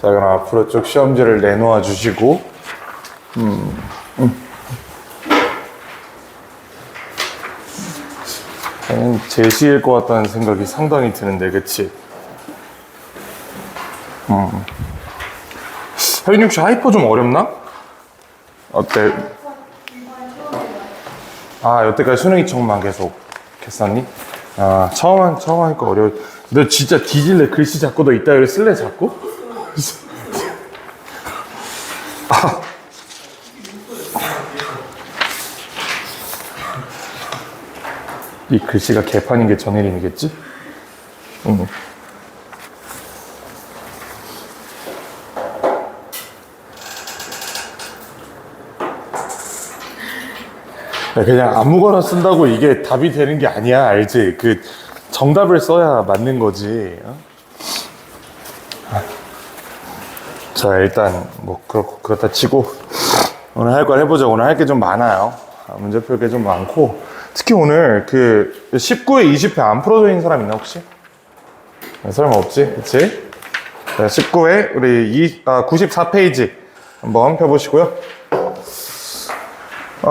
자, 그럼 앞으로 쭉 시험지를 내놓아 주시고, 제시일 것 같다는 생각이 상당히 드는데, 그치? 혜윤이 혹시 하이퍼 좀 어렵나? 어때? 아, 여태까지 수능이청만 계속 했었니? 아, 처음 하니까 어려워. 너 진짜 뒤질래? 글씨 자꾸 너 이따 여기 쓸래? 자꾸? 아. 이 글씨가 개판인 게 전일인이겠지? 응. 그냥 아무거나 쓴다고 이게 답이 되는 게 아니야, 알지? 그 정답을 써야 맞는 거지. 어? 자, 일단 뭐 그렇다 치고 오늘 할 걸 해보자. 오늘 할 게 좀 많아요. 문제 풀 게 좀 많고, 특히 오늘 그 19회 20회 안 풀어져 있는 사람 있나 혹시? 설마 없지? 그치? 자, 19회 우리 94페이지 한번 펴보시고요.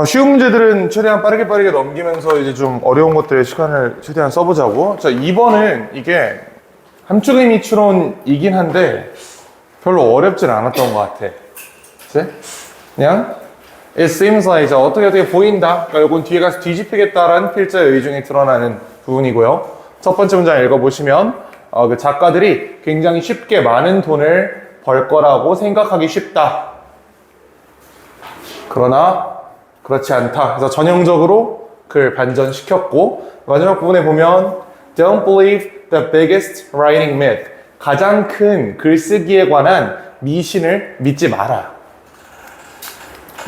쉬운 문제들은 최대한 빠르게 넘기면서 이제 좀 어려운 것들의 시간을 최대한 써보자고. 자, 2번은 이게 함축의미 추론이긴 한데 별로 어렵진 않았던 것 같아. 그치? 그냥 It seems like, 자, 어떻게 보인다. 그러니까 이건 뒤에 가서 뒤집히겠다라는 필자의 의중이 드러나는 부분이고요. 첫 번째 문장 읽어보시면 그 작가들이 굉장히 쉽게 많은 돈을 벌 거라고 생각하기 쉽다. 그러나 그렇지 않다. 그래서 전형적으로 그걸 반전시켰고, 마지막 부분에 보면 Don't believe the biggest writing myth. 가장 큰 글쓰기에 관한 미신을 믿지 마라.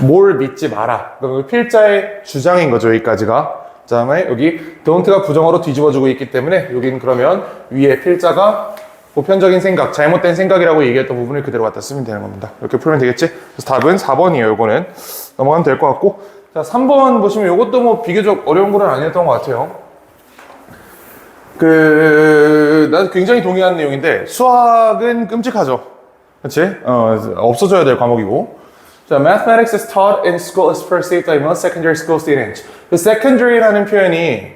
뭘 믿지 마라. 필자의 주장인 거죠, 여기까지가. 그 다음에 여기 don't가 부정어로 뒤집어주고 있기 때문에 여기는 그러면 위에 필자가 보편적인 생각, 잘못된 생각이라고 얘기했던 부분을 그대로 갖다 쓰면 되는 겁니다. 이렇게 풀면 되겠지? 그래서 답은 4번이에요, 요거는. 넘어가면 될 것 같고. 자, 3번 보시면 요것도 뭐 비교적 어려운 거는 아니었던 것 같아요. 나도 굉장히 동의하는 내용인데, 수학은 끔찍하죠. 그치? 없어져야 될 과목이고. 자, mathematics is taught in school is perceived by most secondary school students. 그 secondary라는 표현이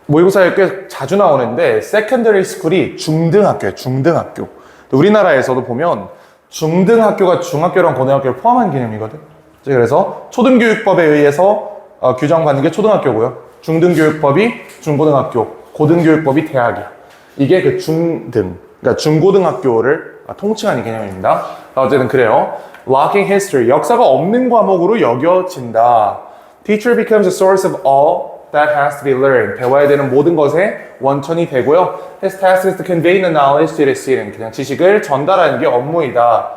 모의고사에 꽤 자주 나오는데 secondary school이 중등학교예요. 중등학교. 우리나라에서도 보면 중등학교가 중학교랑 고등학교를 포함한 개념이거든. 그래서 초등교육법에 의해서 규정받는 게 초등학교고요. 중등교육법이 중고등학교, 고등교육법이 대학이야. 이게 그 중등, 그러니까 중고등학교를 통칭하는 개념입니다. 어쨌든 그래요. Lacking history, 역사가 없는 과목으로 여겨진다. Teacher becomes a source of all that has to be learned. 배워야 되는 모든 것의 원천이 되고요. His task is to convey the knowledge to the student. 그냥 지식을 전달하는 게 업무이다.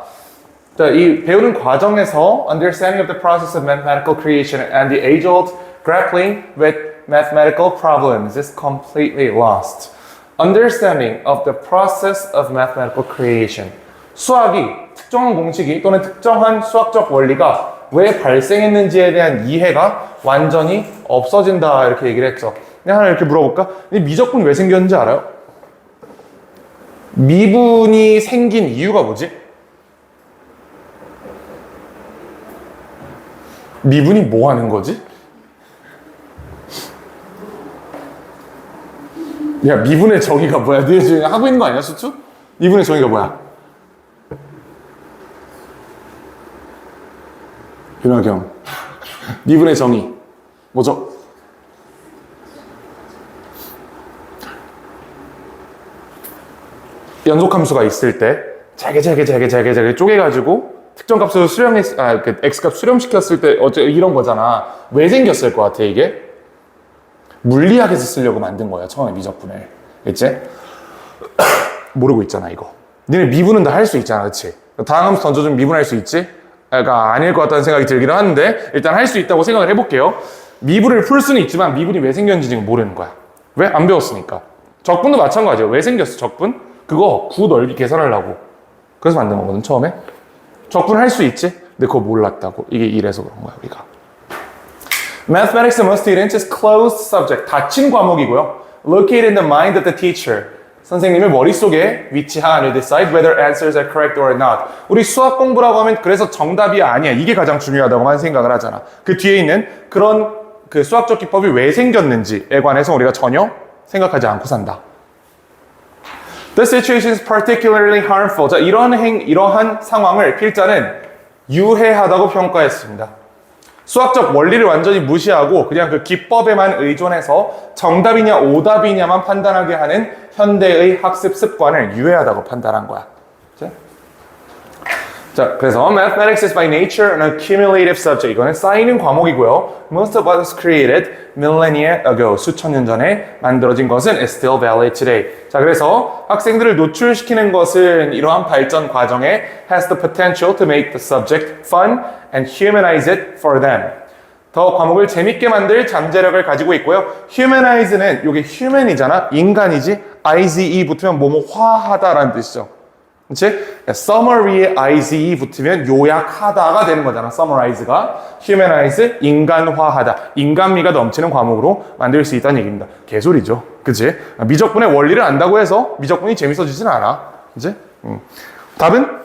자, 이 배우는 과정에서 understanding of the process of mathematical creation and the age-old grappling with mathematical problems is completely lost. Understanding of the process of mathematical creation. 수학이 특정한 공식이 또는 특정한 수학적 원리가 왜 발생했는지에 대한 이해가 완전히 없어진다, 이렇게 얘기를 했죠. 그냥 하나 이렇게 물어볼까? 미적분 왜 생겼는지 알아요? 미분이 생긴 이유가 뭐지? 미분이 뭐 하는 거지? 야, 미분의 정의가 뭐야? 너희 지금 하고 있는 거 아니야, 수투? 미분의 정의가 뭐야? 윤학경, 미분의 정의 뭐죠? 연속함수가 있을 때 잘게 쪼개가지고 특정 값으로 x값 수렴시켰을 때 이런 거잖아. 왜 생겼을 것 같아, 이게? 물리학에서 쓰려고 만든 거야, 처음에 미적분을. 그치? 모르고 있잖아, 이거. 너네 미분은 다 할 수 있잖아, 그치? 다음 함수 던져주면 미분할 수 있지? 그러니까 아닐 것 같다는 생각이 들기는 하는데 일단 할 수 있다고 생각을 해볼게요. 미분을 풀 수는 있지만 미분이 왜 생겼는지 지금 모르는 거야. 왜? 안 배웠으니까. 적분도 마찬가지예요. 왜 생겼어, 적분? 그거 구 넓이 계산하려고. 그래서 만든 거거든, 처음에. 적분 할 수 있지? 근데 그거 몰랐다고. 이게 이래서 그런 거야, 우리가. Mathematics among students is closed subject. 닫힌 과목이고요. Located in the mind of the teacher. 선생님의 머릿속에 위치한 you decide whether answers are correct or not. 우리 수학 공부라고 하면 그래서 정답이 아니야. 이게 가장 중요하다고만 생각을 하잖아. 그 뒤에 있는 그런 그 수학적 기법이 왜 생겼는지에 관해서 우리가 전혀 생각하지 않고 산다. The situation is particularly harmful. 자, 이러한 상황을 필자는 유해하다고 평가했습니다. 수학적 원리를 완전히 무시하고 그냥 그 기법에만 의존해서 정답이냐 오답이냐만 판단하게 하는 현대의 학습 습관을 유해하다고 판단한 거야. 자, 그래서 Mathematics is by nature an accumulative subject. 이거는 쌓이는 과목이고요. Most of what was created millennia ago. 수천 년 전에 만들어진 것은 is still valid today. 자, 그래서 학생들을 노출시키는 것은 이러한 발전 과정에 has the potential to make the subject fun and humanize it for them. 더 과목을 재밌게 만들 잠재력을 가지고 있고요. humanize는 이게 human이잖아. 인간이지. ize 붙으면 화하다라는 뜻이죠. 그치? summary에 ize 붙으면 요약하다가 되는 거잖아. summarize가. humanize, 인간화하다. 인간미가 넘치는 과목으로 만들 수 있다는 얘기입니다. 개소리죠. 그치? 미적분의 원리를 안다고 해서 미적분이 재밌어지진 않아. 그치? 답은?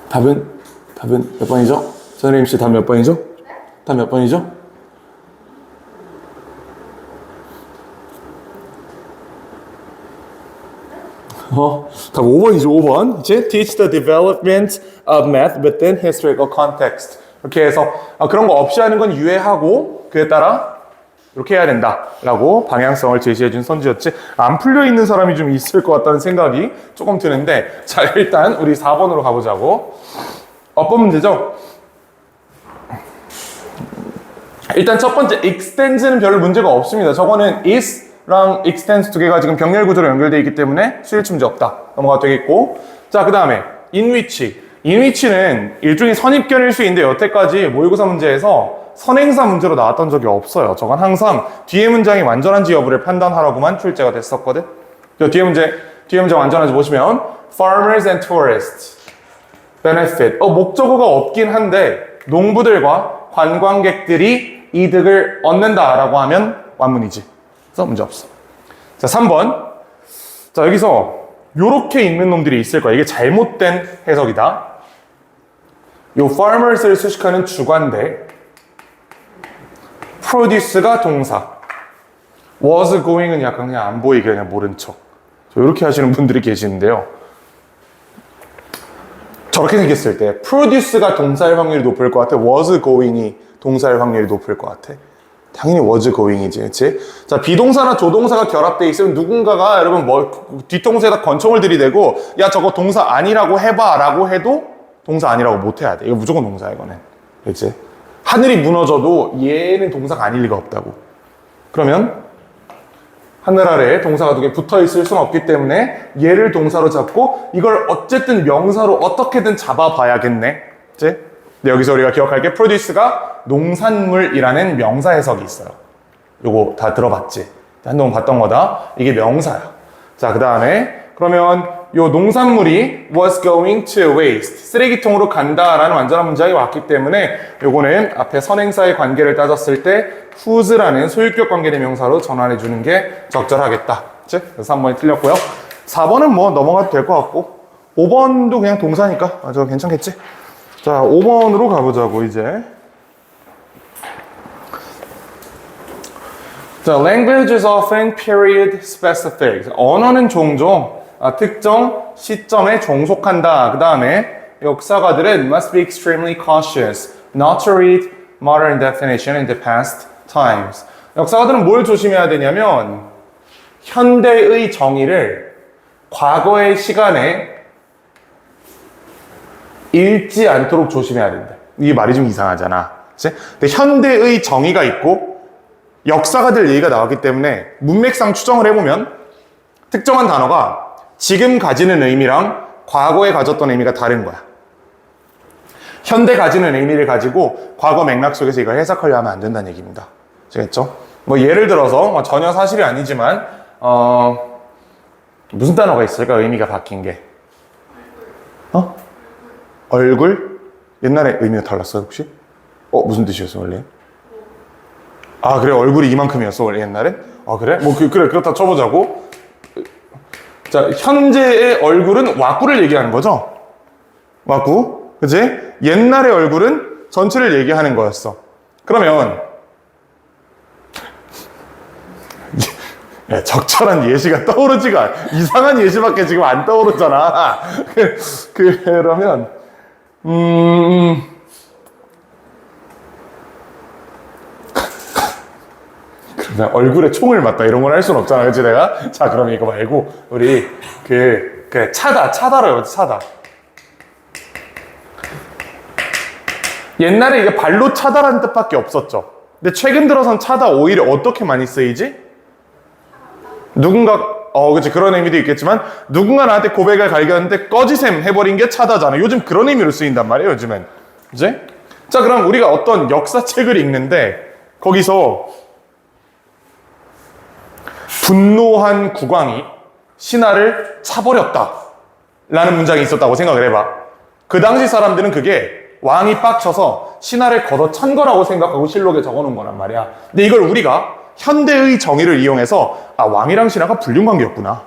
답은 몇 번이죠? 선생님 씨 답 몇 번이죠? 답 몇 번이죠? 답 5번이죠, 5번. 이제 teach the development of math within historical context. 이렇게 해서 그런 거 없이 하는 건 유해하고 그에 따라 이렇게 해야 된다라고 방향성을 제시해준 선지였지. 안 풀려 있는 사람이 좀 있을 것 같다는 생각이 조금 드는데, 자, 일단 우리 4번으로 가보자고. 어법 문제죠. 일단 첫 번째 extens는 별 문제가 없습니다. 저거는 is랑 extends 두 개가 지금 병렬 구조로 연결되어 있기 때문에 수일치 문제 없다. 넘어가도 되겠고. 자, 그 다음에 in which는 일종의 선입견일 수 있는데 여태까지 모의고사 문제에서 선행사 문제로 나왔던 적이 없어요. 저건 항상 뒤에 문장이 완전한지 여부를 판단하라고만 출제가 됐었거든. 뒤에 문제 완전한지 보시면 farmers and tourists benefit. 목적어가 없긴 한데 농부들과 관광객들이 이득을 얻는다라고 하면 완문이지. 그래서 문제 없어. 자, 3번. 자, 여기서 요렇게 읽는 놈들이 있을 거야. 이게 잘못된 해석이다. 요 farmers를 수식하는 주관대 produce가 동사, was going은 약간 그냥 안 보이게 그냥 모른 척. 이렇게 하시는 분들이 계시는데요. 저렇게 생겼을 때 produce가 동사일 확률이 높을 것 같아? was going이 동사일 확률이 높을 것 같아? 당연히 was going이지, 그치? 자, 비동사나 조동사가 결합되어 있으면 누군가가 여러분 뒷동사에다 권총을 들이대고 야, 저거 동사 아니라고 해봐 라고 해도 동사 아니라고 못 해야 돼. 이거 무조건 동사야, 이거는. 그치? 하늘이 무너져도 얘는 동사가 아닐 리가 없다고. 그러면 하늘 아래에 동사가 두 개 붙어 있을 수는 없기 때문에 얘를 동사로 잡고 이걸 어쨌든 명사로 어떻게든 잡아봐야겠네. 그치? 근데 여기서 우리가 기억할 게 produce가 농산물이라는 명사 해석이 있어요. 요거 다 들어봤지? 한동안 봤던 거다. 이게 명사야. 자, 그 다음에 그러면 요 농산물이 was going to waste. 쓰레기통으로 간다라는 완전한 문장이 왔기 때문에 요거는 앞에 선행사의 관계를 따졌을 때 whose라는 소유격 관계대명사로 전환해 주는 게 적절하겠다. 그치? 그래서 3번이 틀렸고요. 4번은 뭐 넘어가도 될 것 같고 5번도 그냥 동사니까 저거 괜찮겠지? 자, 5번으로 가보자고 이제. 자, language is often period specific. 언어는 종종 특정 시점에 종속한다. 그 다음에 역사가들은 must be extremely cautious not to read modern definition in the past times. 역사가들은 뭘 조심해야 되냐면 현대의 정의를 과거의 시간에 읽지 않도록 조심해야 된다. 이게 말이 좀 이상하잖아. 그치? 근데 현대의 정의가 있고 역사가들 얘기가 나왔기 때문에 문맥상 추정을 해보면 특정한 단어가 지금 가지는 의미랑 과거에 가졌던 의미가 다른 거야. 현대 가지는 의미를 가지고 과거 맥락 속에서 이걸 해석하려 하면 안 된다는 얘기입니다. 아시겠죠? 뭐 예를 들어서 전혀 사실이 아니지만 무슨 단어가 있을까? 의미가 바뀐 게. 얼굴? 옛날에 의미가 달랐어요, 혹시? 무슨 뜻이었어요, 원래? 아, 그래? 얼굴이 이만큼이었어, 원래 옛날에? 아, 그래? 뭐, 그래, 그렇다 쳐보자고. 자, 현재의 얼굴은 와꾸를 얘기하는 거죠? 와꾸. 그치? 옛날의 얼굴은 전체를 얘기하는 거였어. 그러면, 야, 적절한 예시가 떠오르지가 않아. 이상한 예시밖에 지금 안 떠오르잖아. 그러면, 그냥 얼굴에 총을 맞다 이런 걸 할 수는 없잖아, 그치 내가? 자, 그럼 이거 말고 우리 그래 차다로 해보자. 차다. 옛날에 이게 발로 차다라는 뜻밖에 없었죠. 근데 최근 들어선 차다 오히려 어떻게 많이 쓰이지? 누군가 그치 그런 의미도 있겠지만 누군가 나한테 고백을 갈겼는데 꺼지셈 해버린 게 차다잖아. 요즘 그런 의미로 쓰인단 말이에요, 요즘엔. 그치? 자, 그럼 우리가 어떤 역사책을 읽는데 거기서 분노한 국왕이 신하를 차버렸다 라는 문장이 있었다고 생각을 해봐. 그 당시 사람들은 그게 왕이 빡쳐서 신하를 걷어찬 거라고 생각하고 실록에 적어놓은 거란 말이야. 근데 이걸 우리가 현대의 정의를 이용해서 왕이랑 신하가 불륜관계였구나,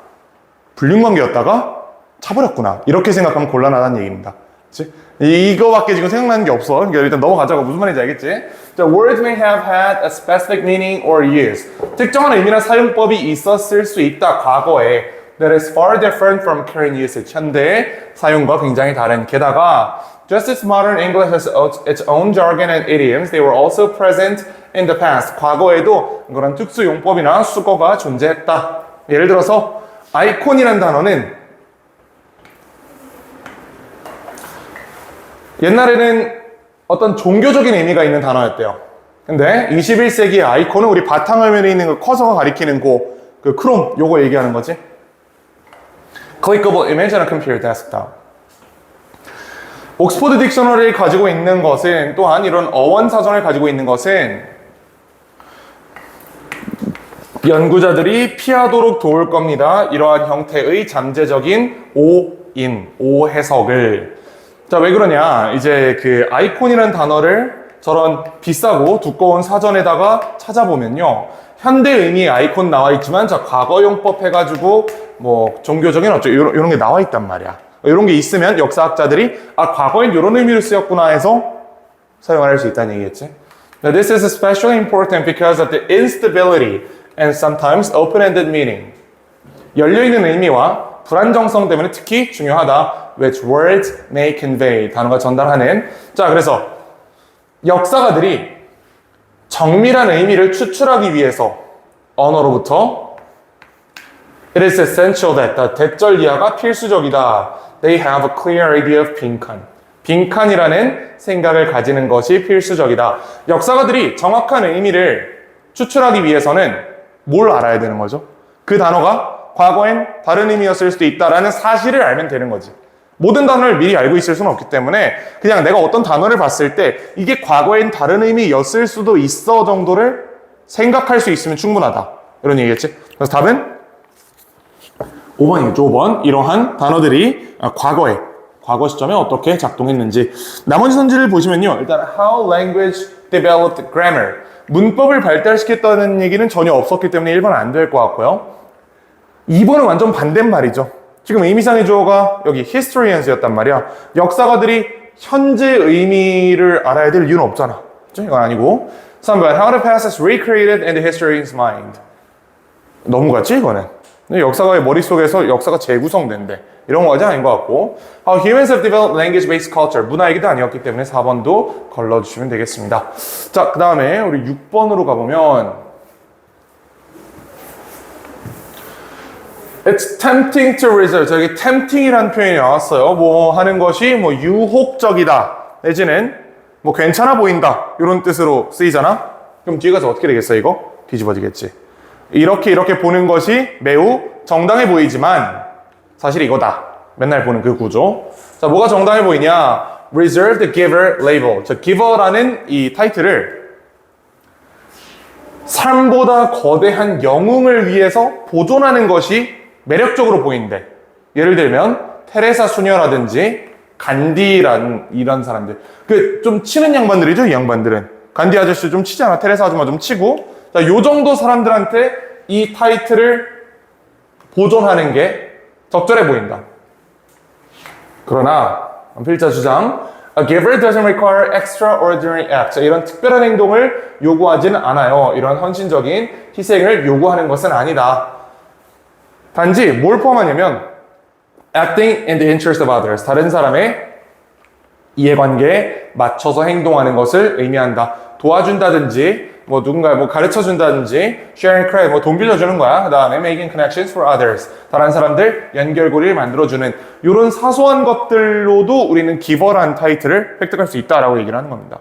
불륜관계였다가 차버렸구나, 이렇게 생각하면 곤란하다는 얘기입니다. 그치? 이거밖에 지금 생각나는 게 없어. 그러니까 일단 넘어가자고. 무슨 말인지 알겠지? 자, words may have had a specific meaning or use. 특정한 의미나 사용법이 있었을 수 있다, 과거에. That is far different from current usage. 현대의 사용과 굉장히 다른. 게다가 just as modern English has its own jargon and idioms, they were also present in the past. 과거에도 그런 특수 용법이나 수거가 존재했다. 예를 들어서 아이콘이라는 단어는 옛날에는 어떤 종교적인 의미가 있는 단어였대요. 근데 21세기의 아이콘은 우리 바탕화면에 있는 그 커서가 가리키는 그 크롬, 요거 얘기하는 거지. Clickable image on a computer desktop. 옥스포드 딕셔너리를 가지고 있는 것은, 또한 이런 어원 사전을 가지고 있는 것은 연구자들이 피하도록 도울 겁니다. 이러한 형태의 잠재적인 오해석을. 자, 왜 그러냐? 이제 그 아이콘이라는 단어를 저런 비싸고 두꺼운 사전에다가 찾아보면요, 현대 의미의 아이콘 나와 있지만, 자, 과거용법 해가지고 뭐 종교적인 이런 게 나와 있단 말이야. 이런 게 있으면 역사학자들이 과거엔 이런 의미로 쓰였구나 해서 사용을 할 수 있다는 얘기겠지. Now, this is especially important because of the instability and sometimes open-ended meaning. 열려있는 의미와 불안정성 때문에 특히 중요하다. Which words may convey. 단어가 전달하는. 자, 그래서 역사가들이 정밀한 의미를 추출하기 위해서 언어로부터 It is essential that 대절 이하가 필수적이다. They have a clear idea of 빈칸. 빈칸이라는 생각을 가지는 것이 필수적이다. 역사가들이 정확한 의미를 추출하기 위해서는 뭘 알아야 되는 거죠? 그 단어가 과거엔 다른 의미였을 수도 있다라는 사실을 알면 되는 거지. 모든 단어를 미리 알고 있을 수는 없기 때문에 그냥 내가 어떤 단어를 봤을 때 이게 과거엔 다른 의미였을 수도 있어 정도를 생각할 수 있으면 충분하다. 이런 얘기겠지? 그래서 답은 5번이겠죠. 5번. 이러한 단어들이 과거 시점에 어떻게 작동했는지. 나머지 선지를 보시면요, 일단 how language developed grammar. 문법을 발달시켰다는 얘기는 전혀 없었기 때문에 1번 안 될 것 같고요. 2번은 완전 반대말이죠. 지금 의미상의 주어가 여기 historians였단 말이야. 역사가들이 현재 의미를 알아야 될 이유는 없잖아. 그렇죠? 이건 아니고. 3번 how the past is recreated in the historian's mind. 너무 같지 이거는. 역사가의 머릿속에서 역사가 재구성된대. 이런 거지 아닌 것 같고. How humans have developed language-based culture. 문화 얘기도 아니었기 때문에 4번도 걸러주시면 되겠습니다. 자, 그 다음에 우리 6번으로 가보면 It's tempting to resist. 저기 tempting이라는 표현이 나왔어요. 뭐 하는 것이 뭐 유혹적이다. 내지는 뭐 괜찮아 보인다. 이런 뜻으로 쓰이잖아. 그럼 뒤에 가서 어떻게 되겠어 이거? 뒤집어지겠지. 이렇게 보는 것이 매우 정당해 보이지만 사실 이거다. 맨날 보는 그 구조. 자, 뭐가 정당해 보이냐? Reserve the giver label. 저 giver라는 이 타이틀을 삶보다 거대한 영웅을 위해서 보존하는 것이 매력적으로 보인대. 예를 들면 테레사 수녀라든지 간디란 이런 사람들. 그 좀 치는 양반들이죠, 이 양반들은. 간디 아저씨 좀 치잖아. 테레사 아줌마 좀 치고. 자, 요 정도 사람들한테 이 타이틀을 보존하는 게 적절해 보인다. 그러나 필자 주장 A giver doesn't require extraordinary act. 이런 특별한 행동을 요구하지는 않아요. 이런 헌신적인 희생을 요구하는 것은 아니다. 단지 뭘 포함하냐면 acting in the interest of others. 다른 사람의 이해관계에 맞춰서 행동하는 것을 의미한다. 도와준다든지 뭐 누군가 뭐 가르쳐준다든지 sharing credit 뭐 돈 빌려주는 거야. 그 다음에 making connections for others. 다른 사람들 연결고리를 만들어주는 이런 사소한 것들로도 우리는 기버라는 타이틀을 획득할 수 있다라고 얘기를 하는 겁니다.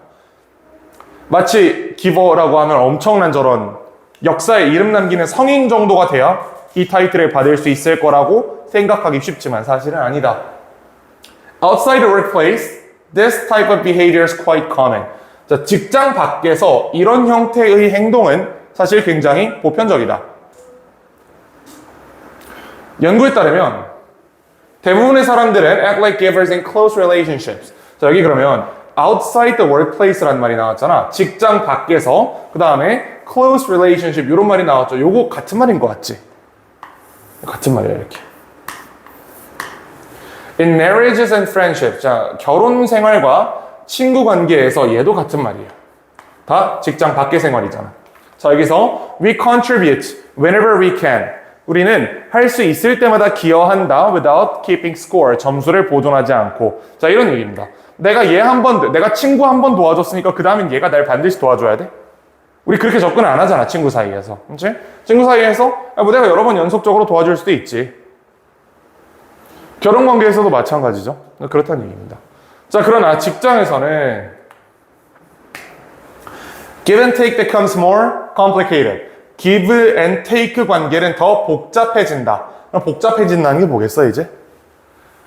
마치 기버라고 하면 엄청난 저런 역사에 이름 남기는 성인 정도가 돼야 이 타이틀을 받을 수 있을 거라고 생각하기 쉽지만 사실은 아니다. Outside the workplace, this type of behavior is quite common. 자, 직장 밖에서 이런 형태의 행동은 사실 굉장히 보편적이다. 연구에 따르면 대부분의 사람들은 act like givers in close relationships. 자, 여기 그러면 outside the workplace라는 말이 나왔잖아. 직장 밖에서. 그 다음에 close relationship 이런 말이 나왔죠. 요거 같은 말인 것 같지? 같은 말이야 이렇게. In marriages and friendships. 자, 결혼 생활과 친구 관계에서 얘도 같은 말이에요. 다 직장 밖의 생활이잖아. 자, 여기서 we contribute whenever we can. 우리는 할 수 있을 때마다 기여한다 without keeping score. 점수를 보존하지 않고. 자, 이런 얘기입니다. 내가 내가 친구 한 번 도와줬으니까 그 다음엔 얘가 날 반드시 도와줘야 돼? 우리 그렇게 접근 안 하잖아, 친구 사이에서. 그치? 친구 사이에서 뭐 내가 여러 번 연속적으로 도와줄 수도 있지. 결혼 관계에서도 마찬가지죠. 그렇다는 얘기입니다. 자, 그러나 직장에서는 give and take becomes more complicated. give and take 관계는 더 복잡해진다. 복잡해진다는 게 뭐겠어, 이제?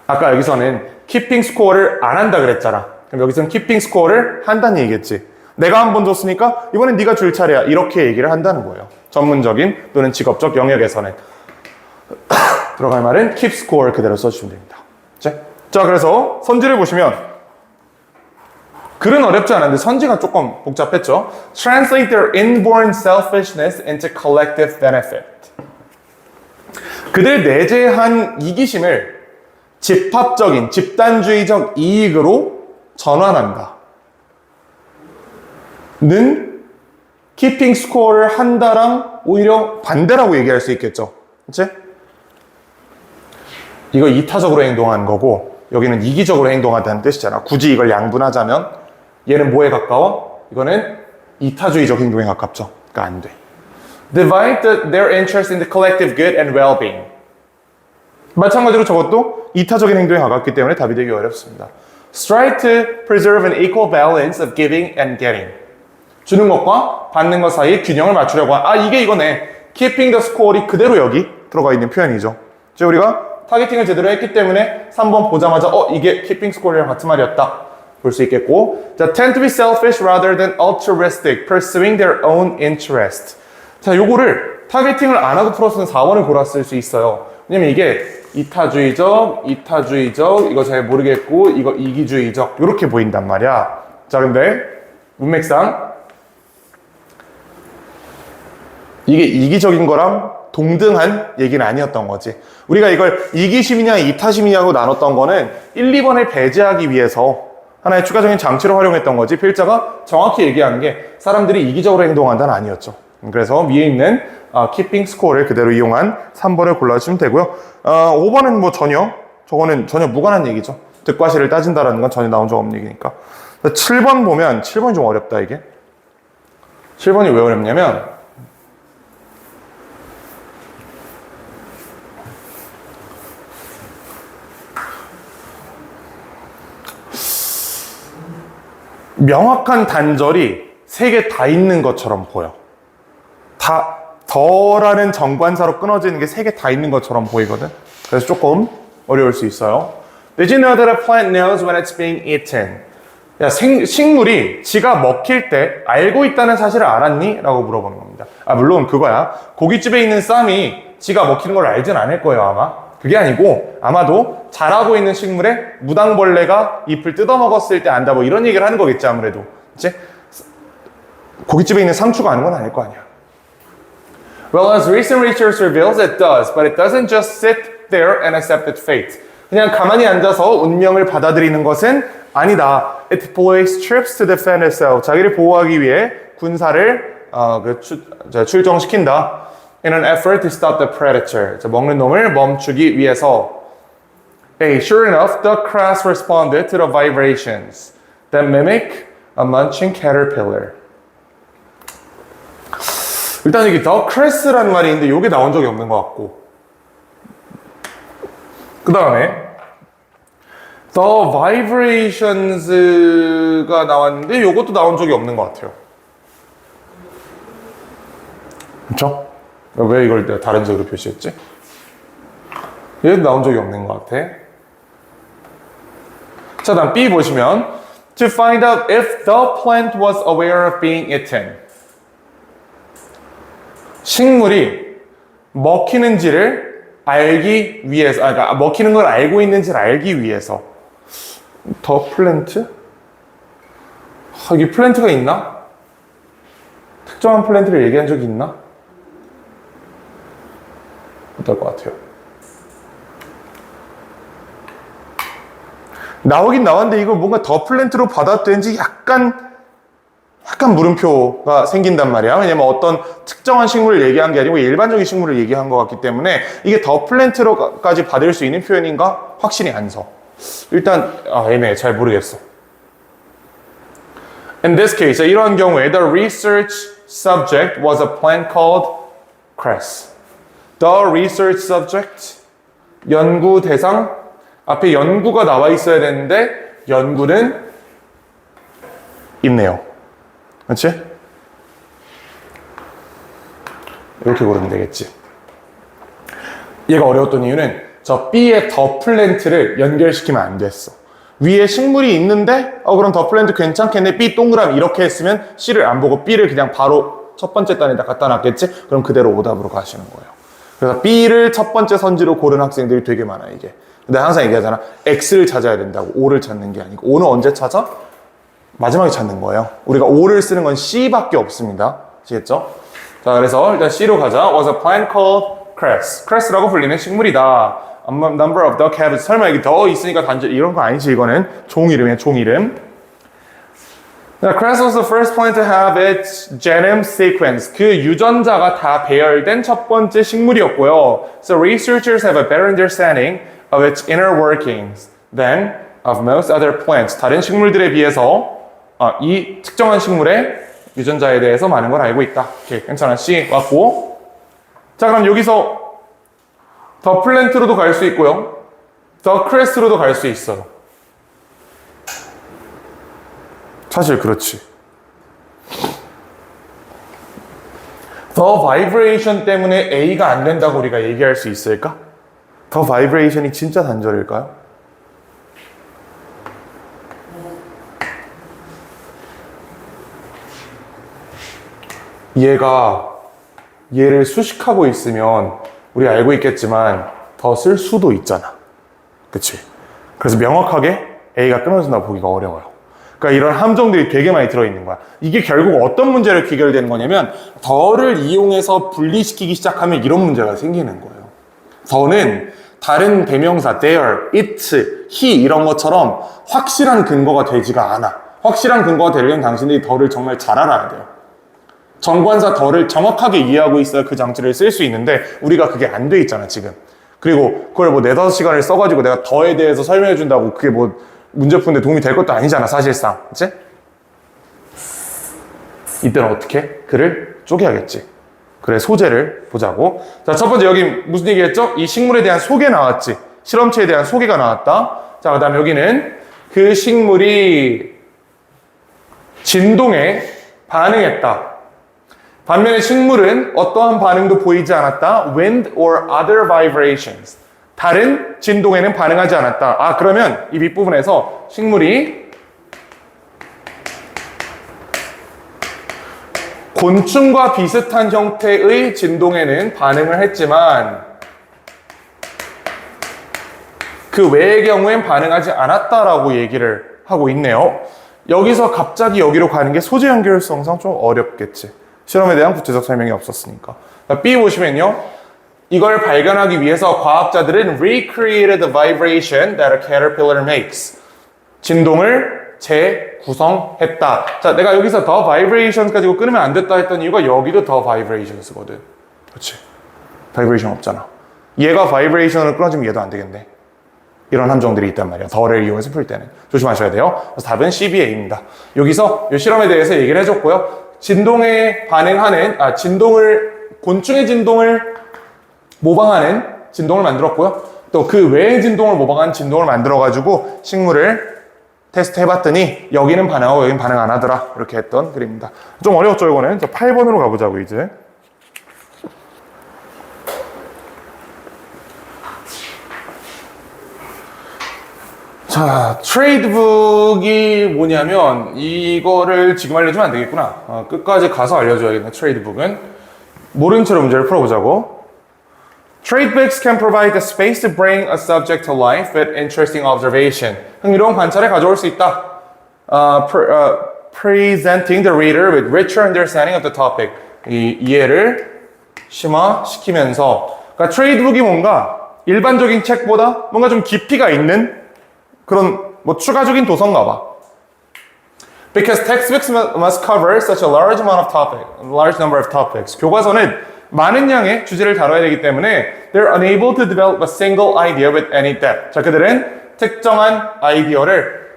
아까 여기서는 keeping score를 안 한다 그랬잖아. 그럼 여기서는 keeping score를 한다는 얘기겠지. 내가 한 번 줬으니까 이번엔 네가 줄 차례야. 이렇게 얘기를 한다는 거예요. 전문적인 또는 직업적 영역에서는. 들어갈 말은 keep score 그대로 써주시면 됩니다. 자, 그래서 선지를 보시면 글은 어렵지 않은데 선지가 조금 복잡했죠. Translate their inborn selfishness into collective benefit. 그들 내재한 이기심을 집합적인, 집단주의적 이익으로 전환한다. 는 keeping score를 한다랑 오히려 반대라고 얘기할 수 있겠죠. 그치? 이거 이타적으로 행동하는 거고 여기는 이기적으로 행동한다는 뜻이잖아. 굳이 이걸 양분하자면 얘는 뭐에 가까워? 이거는 이타주의적 행동에 가깝죠. 그러니까 안 돼. Divide their interest in the collective good and well-being. 마찬가지로 저것도 이타적인 행동에 가깝기 때문에 답이 되기 어렵습니다. Strive to preserve an equal balance of giving and getting. 주는 것과 받는 것 사이에 균형을 맞추려고 이게 이거네. Keeping the score이 그대로 여기 들어가 있는 표현이죠. 즉 우리가 타겟팅을 제대로 했기 때문에 3번 보자마자 이게 keeping score랑 같은 말이었다. 볼 수 있겠고. 자, tend to be selfish rather than altruistic, pursuing their own interest. 자, 요거를 타겟팅을 안 하고 풀었으면 4번을 골았을 수 있어요. 왜냐면 이게 이타주의적, 이거 잘 모르겠고, 이거 이기주의적, 이렇게 보인단 말이야. 자, 근데 문맥상 이게 이기적인 거랑 동등한 얘기는 아니었던 거지. 우리가 이걸 이기심이냐 이타심이냐고 나눴던 거는 1, 2번을 배제하기 위해서 하나의 추가적인 장치로 활용했던 거지. 필자가 정확히 얘기하는 게 사람들이 이기적으로 행동한다는 아니었죠. 그래서 위에 있는 keeping score를 그대로 이용한 3번을 골라주시면 되고요. 5번은 뭐 저거는 전혀 무관한 얘기죠. 득과실을 따진다라는 건 전혀 나온 적 없는 얘기니까. 7번 보면 7번이 좀 어렵다 이게. 7번이 왜 어렵냐면 명확한 단절이 3개 다 있는 것처럼 보여. 더라는 정관사로 끊어지는 게 3개 다 있는 것처럼 보이거든. 그래서 조금 어려울 수 있어요. Did you know that a plant knows when it's being eaten? 야, 식물이 지가 먹힐 때 알고 있다는 사실을 알았니? 라고 물어보는 겁니다. 물론 그거야. 고깃집에 있는 쌈이 지가 먹히는 걸 알진 않을 거예요, 아마. 그게 아니고 아마도 자라고 있는 식물에 무당벌레가 잎을 뜯어먹었을 때 안다 뭐 이런 얘기를 하는 거겠지 아무래도. 그치? 고깃집에 있는 상추가 아는 건 아닐 거 아니야. Well, as recent research reveals, it does, but it doesn't just sit there and accept its fate. 그냥 가만히 앉아서 운명을 받아들이는 것은 아니다. It deploys troops to defend itself. 자기를 보호하기 위해 군사를 출정시킨다. In an effort to stop the predator. 먹는 놈을 멈추기 위해서. Hey, sure enough, the crabs responded to the vibrations that mimic a munching caterpillar. 일단 이게 the crabs라는 말이 있는데 이게 나온 적이 없는 것 같고, 그 다음에 the vibrations가 나왔는데 이것도 나온 적이 없는 것 같아요. 그렇죠? 왜 이걸 내가 다른 색으로 표시했지? 얘도 나온 적이 없는 것 같아. 자, 다음 B 보시면 to find out if the plant was aware of being eaten. 식물이 먹히는지를 알기 위해서, 그러니까 먹히는 걸 알고 있는지를 알기 위해서. 더 플랜트? 여기 플랜트가 있나? 특정한 플랜트를 얘기한 적이 있나? 어떨 것 같아요? 나오긴 나왔는데 이거 뭔가 더 플랜트로 받아들인지 약간 물음표가 생긴단 말이야. 왜냐면 어떤 특정한 식물을 얘기한 게 아니고 일반적인 식물을 얘기한 것 같기 때문에 이게 더 플랜트로까지 받을 수 있는 표현인가? 확신이 안 서. 일단 애매해. 잘 모르겠어. In this case, 이러한 경우에 the research subject was a plant called cress. The research subject, 연구 대상, 앞에 연구가 나와 있어야 되는데 연구는 있네요. 그렇지? 이렇게 고르면 되겠지. 얘가 어려웠던 이유는 저 B의 더 플랜트를 연결시키면 안 됐어. 위에 식물이 있는데 그럼 더 플랜트 괜찮겠네. B 동그라미 이렇게 했으면 C를 안 보고 B를 그냥 바로 첫 번째 단에다 갖다 놨겠지? 그럼 그대로 오답으로 가시는 거예요. 그래서 B를 첫 번째 선지로 고른 학생들이 되게 많아, 이게. 근데 항상 얘기하잖아. X를 찾아야 된다고. O를 찾는 게 아니고. O는 언제 찾아? 마지막에 찾는 거예요. 우리가 O를 쓰는 건 C밖에 없습니다. 아시겠죠? 자, 그래서 일단 C로 가자. Was a plant called cress. cress라고 불리는 식물이다. Number of the cabbage. 설마 여기 더 있으니까 단지 이런 거 아니지, 이거는. 종 이름이야, 종 이름. Now, cress was the first plant to have its genome sequence. 그 유전자가 다 배열된 첫 번째 식물이었고요. So researchers have a better understanding of its inner workings than of most other plants. 다른 식물들에 비해서 이 특정한 식물의 유전자에 대해서 많은 걸 알고 있다. 오케이, 괜찮아. C 왔고. 자, 그럼 여기서 더 플랜트로도 갈 수 있고요. 더 크레스로도 갈 수 있어요. 사실 그렇지. 더 바이브레이션 때문에 A가 안 된다고 우리가 얘기할 수 있을까? 더 바이브레이션이 진짜 단절일까요? 얘를 수식하고 있으면 우리 알고 있겠지만 더 쓸 수도 있잖아. 그치? 그래서 명확하게 A가 끊어진다고 보기가 어려워요. 그러니까 이런 함정들이 되게 많이 들어있는 거야. 이게 결국 어떤 문제로 귀결되는 거냐면 더를 이용해서 분리시키기 시작하면 이런 문제가 생기는 거예요. 더는 다른 대명사 there, it, he 이런 것처럼 확실한 근거가 되지가 않아. 확실한 근거가 되려면 당신들이 더를 정말 잘 알아야 돼요. 정관사 더를 정확하게 이해하고 있어야 그 장치를 쓸 수 있는데 우리가 그게 안 돼 있잖아, 지금. 그리고 그걸 뭐 4-5시간을 써가지고 내가 더에 대해서 설명해 준다고 그게 뭐 문제 푸는데 도움이 될 것도 아니잖아, 사실상. 그치? 이때는 어떻게? 글을 쪼개야겠지. 그래, 소재를 보자고. 자, 첫 번째 여기 무슨 얘기 했죠? 이 식물에 대한 소개 나왔지. 실험체에 대한 소개가 나왔다. 자, 그 다음 여기는 그 식물이 진동에 반응했다. 반면에 식물은 어떠한 반응도 보이지 않았다. Wind or other vibrations. 다른 진동에는 반응하지 않았다. 그러면 이 밑부분에서 식물이 곤충과 비슷한 형태의 진동에는 반응을 했지만 그 외의 경우엔 반응하지 않았다라고 얘기를 하고 있네요. 여기서 갑자기 여기로 가는 게 소재 연결성상 좀 어렵겠지. 실험에 대한 구체적 설명이 없었으니까. B 보시면요. 이걸 발견하기 위해서 과학자들은 recreated the vibration that a caterpillar makes. 진동을 재구성했다. 자, 내가 여기서 the vibrations 가지고 끊으면 안 됐다 했던 이유가 여기도 the vibrations거든. 그렇지. vibration 없잖아. 얘가 vibration을 끊어주면 얘도 안 되겠네. 이런 함정들이 있단 말이야. 더를 이용해서 풀 때는. 조심하셔야 돼요. 그래서 답은 CBA입니다. 여기서 이 실험에 대해서 얘기를 해줬고요. 진동에 반응하는, 곤충의 진동을 모방하는 진동을 만들었고요. 또 그 외의 진동을 모방한 진동을 만들어가지고 식물을 테스트 해봤더니 여기는 반응하고 여기는 반응 안 하더라. 이렇게 했던 그림입니다. 좀 어려웠죠, 이거는. 8번으로 가보자고, 이제. 자, 트레이드북이 뭐냐면 이거를 지금 알려주면 안 되겠구나. 끝까지 가서 알려줘야겠네, 트레이드북은. 모른 채로 문제를 풀어보자고. Trade books can provide the space to bring a subject to life with interesting observation. 흥미로운 관찰에 가져올 수 있다. Presenting the reader with richer understanding of the topic. 이 이해를 심화시키면서. 그러니까 트레이드북이 뭔가 일반적인 책보다 뭔가 좀 깊이가 있는 그런 뭐 추가적인 도서인가 봐. Because textbooks must cover such a large number of topics. 교과서는 많은 양의 주제를 다뤄야 되기 때문에 they're unable to develop a single idea with any depth. 자, 그들은 특정한 아이디어를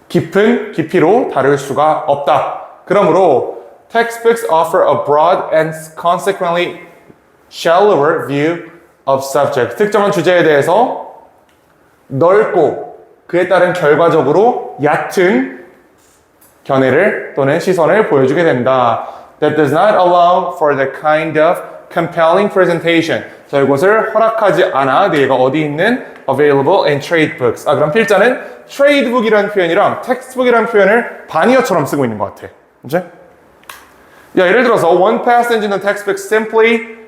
깊은 깊이로 다룰 수가 없다. 그러므로 textbooks offer a broad and consequently shallower view of subject. 특정한 주제에 대해서 넓고 그에 따른 결과적으로 얕은 견해를 또는 시선을 보여주게 된다. That does not allow for the kind of compelling presentation. 자, 이것을 허락하지 않아. 얘가 어디 있는 available in trade books. 그럼 필자는 trade book이라는 표현이랑 textbook이라는 표현을 반이어처럼 쓰고 있는 것 같아. 그치? 예를 들어서 one passage in the textbook simply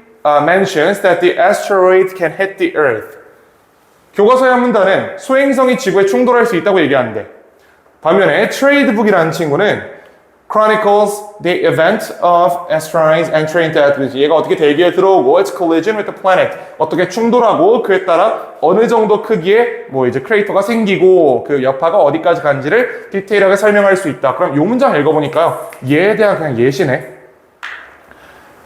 mentions that the asteroid can hit the earth. 교과서의 한 문단은 소행성이 지구에 충돌할 수 있다고 얘기하는데 반면에 트레이드북이라는 친구는 chronicles the event of asteroids entering into atmosphere. 얘가 어떻게 대기에 들어오고 its collision with the planet. 어떻게 충돌하고 그에 따라 어느 정도 크기의 뭐 이제 크레이터가 생기고 그 여파가 어디까지 간지를 디테일하게 설명할 수 있다. 그럼 이 문장 읽어보니까요. 얘에 대한 그냥 예시네.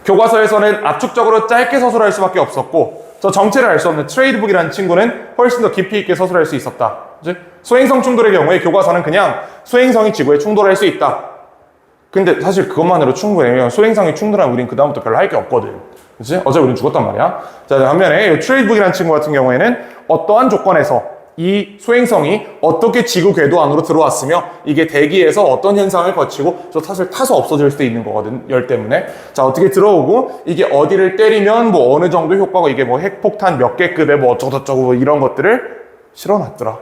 교과서에서는 압축적으로 짧게 서술할 수밖에 없었고 저 정체를 알 수 없는 트레이드북이라는 친구는 훨씬 더 깊이 있게 서술할 수 있었다. 그치? 소행성 충돌의 경우에 교과서는 그냥 소행성이 지구에 충돌할 수 있다. 근데 사실 그것만으로 충분해. 왜냐면 소행성이 충돌하면 우린 그다음부터 별로 할 게 없거든. 그치? 어차피 우린 죽었단 말이야. 자, 반면에 이 트레이드북이라는 친구 같은 경우에는 어떠한 조건에서 이 소행성이 어떻게 지구 궤도 안으로 들어왔으며 이게 대기에서 어떤 현상을 거치고 저 사실 타서 없어질 수도 있는 거거든. 열 때문에. 자, 어떻게 들어오고 이게 어디를 때리면 뭐 어느 정도 효과가 이게 뭐 핵폭탄 몇 개 급에 뭐 어쩌고저쩌고 뭐 이런 것들을 실어놨더라.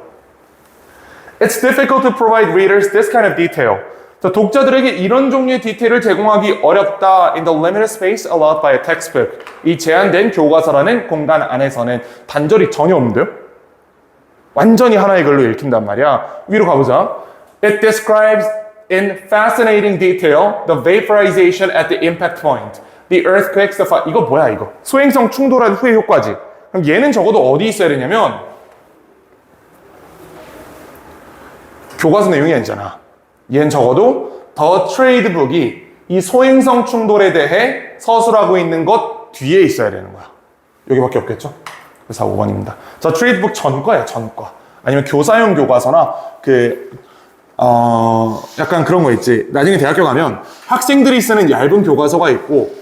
It's difficult to provide readers this kind of detail. 자, 독자들에게 이런 종류의 디테일을 제공하기 어렵다. In the limited space allowed by a textbook. 이 제한된 교과서라는 공간 안에서는 단절이 전혀 없는데요? 완전히 하나의 글로 읽힌단 말이야. 위로 가보자. It describes in fascinating detail the vaporization at the impact point. The earthquakes, the fire. 이거 뭐야 이거? 소행성 충돌한 후의 효과지. 그럼 얘는 적어도 어디 있어야 되냐면 교과서 내용이 아니잖아. 얘는 적어도 더 트레이드북이 이 소행성 충돌에 대해 서술하고 있는 것 뒤에 있어야 되는 거야. 여기밖에 없겠죠? 그래서 5번입니다. 자, 트레이드북 전과야, 전과. 아니면 교사용 교과서나 약간 그런 거 있지. 나중에 대학교 가면 학생들이 쓰는 얇은 교과서가 있고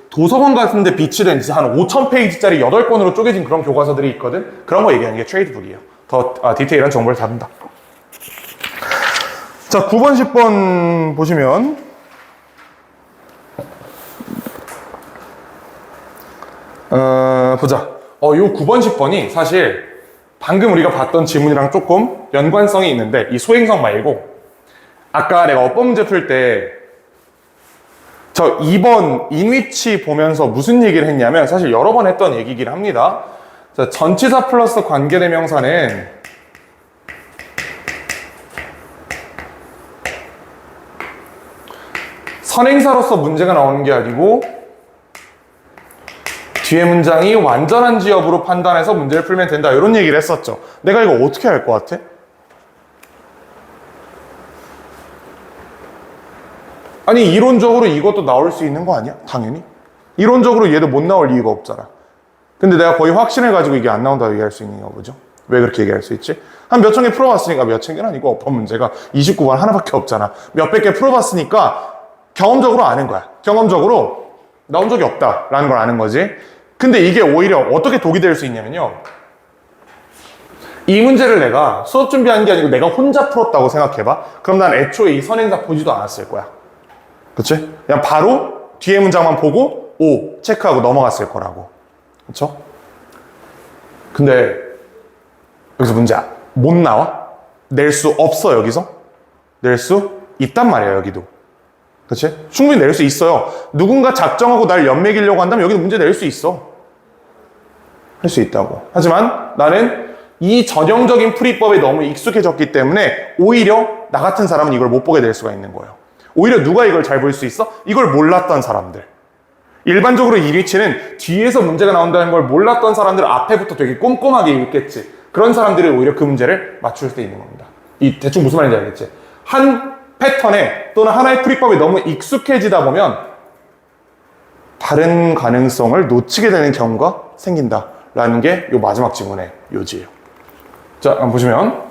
도서관 같은 데 비치된 한 5,000페이지짜리 8권으로 쪼개진 그런 교과서들이 있거든. 그런 거 얘기하는 게 트레이드북이에요. 더 디테일한 정보를 담는다. 자, 9번, 10번 보시면 보자. 요 9번, 10번이 사실 방금 우리가 봤던 지문이랑 조금 연관성이 있는데 이 소행성 말고 아까 내가 어법 문제 풀 때 저 2번 인위치 보면서 무슨 얘기를 했냐면 사실 여러 번 했던 얘기긴 합니다. 자, 전치사 플러스 관계대명사는 선행사로서 문제가 나오는 게 아니고 뒤에 문장이 완전한지 여부로 판단해서 문제를 풀면 된다. 이런 얘기를 했었죠. 내가 이거 어떻게 할 것 같아? 아니 이론적으로 이것도 나올 수 있는 거 아니야? 당연히. 이론적으로 얘도 못 나올 이유가 없잖아. 근데 내가 거의 확신을 가지고 이게 안 나온다고 얘기할 수 있는 거죠. 왜 그렇게 얘기할 수 있지? 한 몇 천 개 풀어봤으니까 몇 천 개는 아니고 어법 문제가 29번 하나밖에 없잖아. 몇백 개 풀어봤으니까 경험적으로 아는 거야. 경험적으로 나온 적이 없다라는 걸 아는 거지. 근데 이게 오히려 어떻게 독이 될 수 있냐면요. 이 문제를 내가 수업 준비한 게 아니고 내가 혼자 풀었다고 생각해봐. 그럼 난 애초에 이 선행사 보지도 않았을 거야. 그치? 그냥 바로 뒤에 문장만 보고 오 체크하고 넘어갔을 거라고. 그쵸? 근데 여기서 문제 못 나와? 낼 수 없어 여기서? 낼 수 있단 말이야 여기도. 그치? 충분히 낼 수 있어요. 누군가 작정하고 날 연맥이려고 한다면 여기도 문제 낼 수 있어. 할 수 있다고. 하지만 나는 이 전형적인 풀이법에 너무 익숙해졌기 때문에 오히려 나 같은 사람은 이걸 못 보게 될 수가 있는 거예요. 오히려 누가 이걸 잘 볼 수 있어? 이걸 몰랐던 사람들. 일반적으로 이 리치는 뒤에서 문제가 나온다는 걸 몰랐던 사람들 앞에부터 되게 꼼꼼하게 읽겠지. 그런 사람들이 오히려 그 문제를 맞출 수 있는 겁니다. 이 대충 무슨 말인지 알겠지? 한 패턴에 또는 하나의 풀이법에 너무 익숙해지다 보면 다른 가능성을 놓치게 되는 경우가 생긴다라는 게 이 마지막 지문의 요지예요. 자, 한번 보시면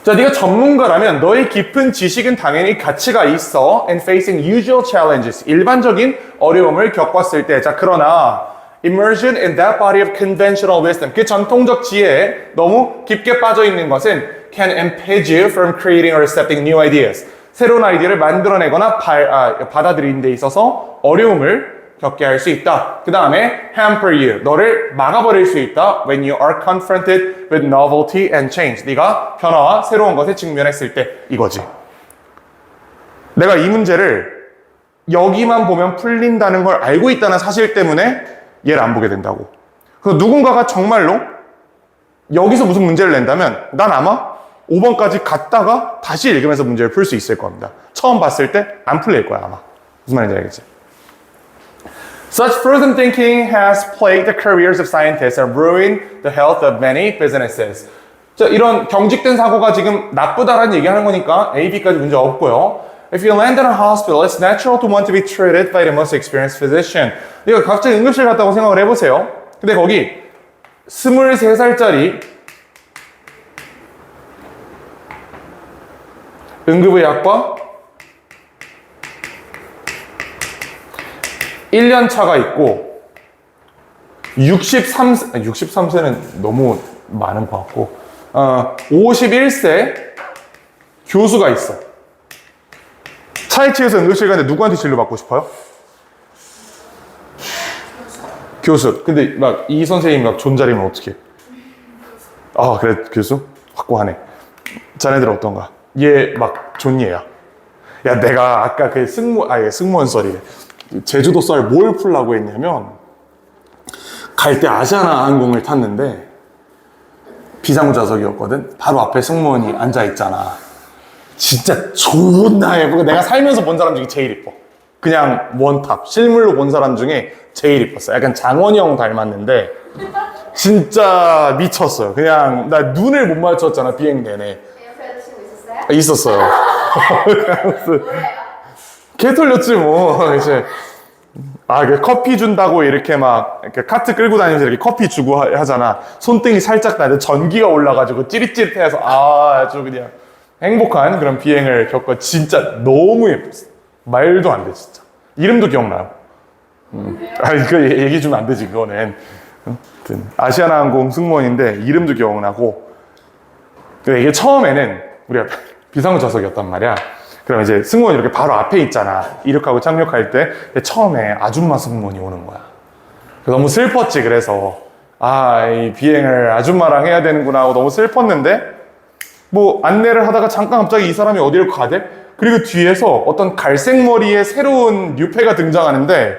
자, 네가 전문가라면 너의 깊은 지식은 당연히 가치가 있어. And facing usual challenges. 일반적인 어려움을 겪었을 때. 자, 그러나 immersion in that body of conventional wisdom. 그 전통적 지혜에 너무 깊게 빠져 있는 것은 can impede you from creating or accepting new ideas. 새로운 아이디어를 만들어내거나 받아들이는 데 있어서 어려움을 겪게 할 수 있다. 그 다음에 hamper you. 너를 막아버릴 수 있다. When you are confronted with novelty and change. 네가 변화와 새로운 것에 직면했을 때 이거지. 내가 이 문제를 여기만 보면 풀린다는 걸 알고 있다는 사실 때문에 얘를 안 보게 된다고. 그래서 누군가가 정말로 여기서 무슨 문제를 낸다면 난 아마 5번까지 갔다가 다시 읽으면서 문제를 풀 수 있을 겁니다. 처음 봤을 때 안 풀릴 거야 아마. 무슨 말인지 알겠지? Such frozen thinking has plagued the careers of scientists and ruined the health of many businesses. 자, 이런 경직된 사고가 지금 나쁘다라는 얘기하는 거니까 A, B까지 문제 없고요. If you land in a hospital, it's natural to want to be treated by the most experienced physician. 이거 갑자기 응급실 갔다고 생각을 해보세요. 근데 거기 23살짜리 응급의학과 1년 차가 있고 63세는 너무 많은 것 같고 51세 교수가 있어. 차에 치여서 응급실 가는데 누구한테 진료받고 싶어요? 교수. 근데 막 이 선생님 막 존잘이면 어떡해? 아 그래 교수? 확고하네. 자네들 어떤가? 얘 막 존예야. 야 내가 아까 그 승무원 썰이래. 제주도 썰 뭘 풀라고 했냐면 갈 때 아시아나 항공을 탔는데 비상좌석이었거든. 바로 앞에 승무원이 앉아있잖아. 진짜 존나 예쁘고 내가 살면서 본 사람 중에 제일 예뻐. 그냥 원탑 실물로 본 사람 중에 제일 예뻤어. 약간 장원이 형 닮았는데 진짜 미쳤어요. 그냥 나 눈을 못 맞췄잖아 비행 내내. 옆에 여자친구 있었어요? 있었어요. 개 털렸지 뭐. 이제 그 커피 준다고 이렇게 막 이렇게 카트 끌고 다니면서 이렇게 커피 주고 하잖아. 손등이 살짝 나는데 전기가 올라가지고 찌릿찌릿해서 아주 그냥 행복한 그런 비행을 겪어. 진짜 너무 예뻤어. 말도 안 돼 진짜. 이름도 기억나요. 그 얘기 주면 안 되지 그거는. 아시아나항공 승무원인데 이름도 기억나고. 근데 이게 처음에는 우리가 비상좌석이었단 말이야. 그럼 이제 승무원이 이렇게 바로 앞에 있잖아. 이륙하고 착륙할 때 처음에 아줌마 승무원이 오는 거야. 너무 슬펐지. 그래서 이 비행을 아줌마랑 해야 되는구나 하고 너무 슬펐는데 뭐 안내를 하다가 잠깐 갑자기 이 사람이 어디를 가대? 그리고 뒤에서 어떤 갈색 머리의 새로운 뉴페가 등장하는데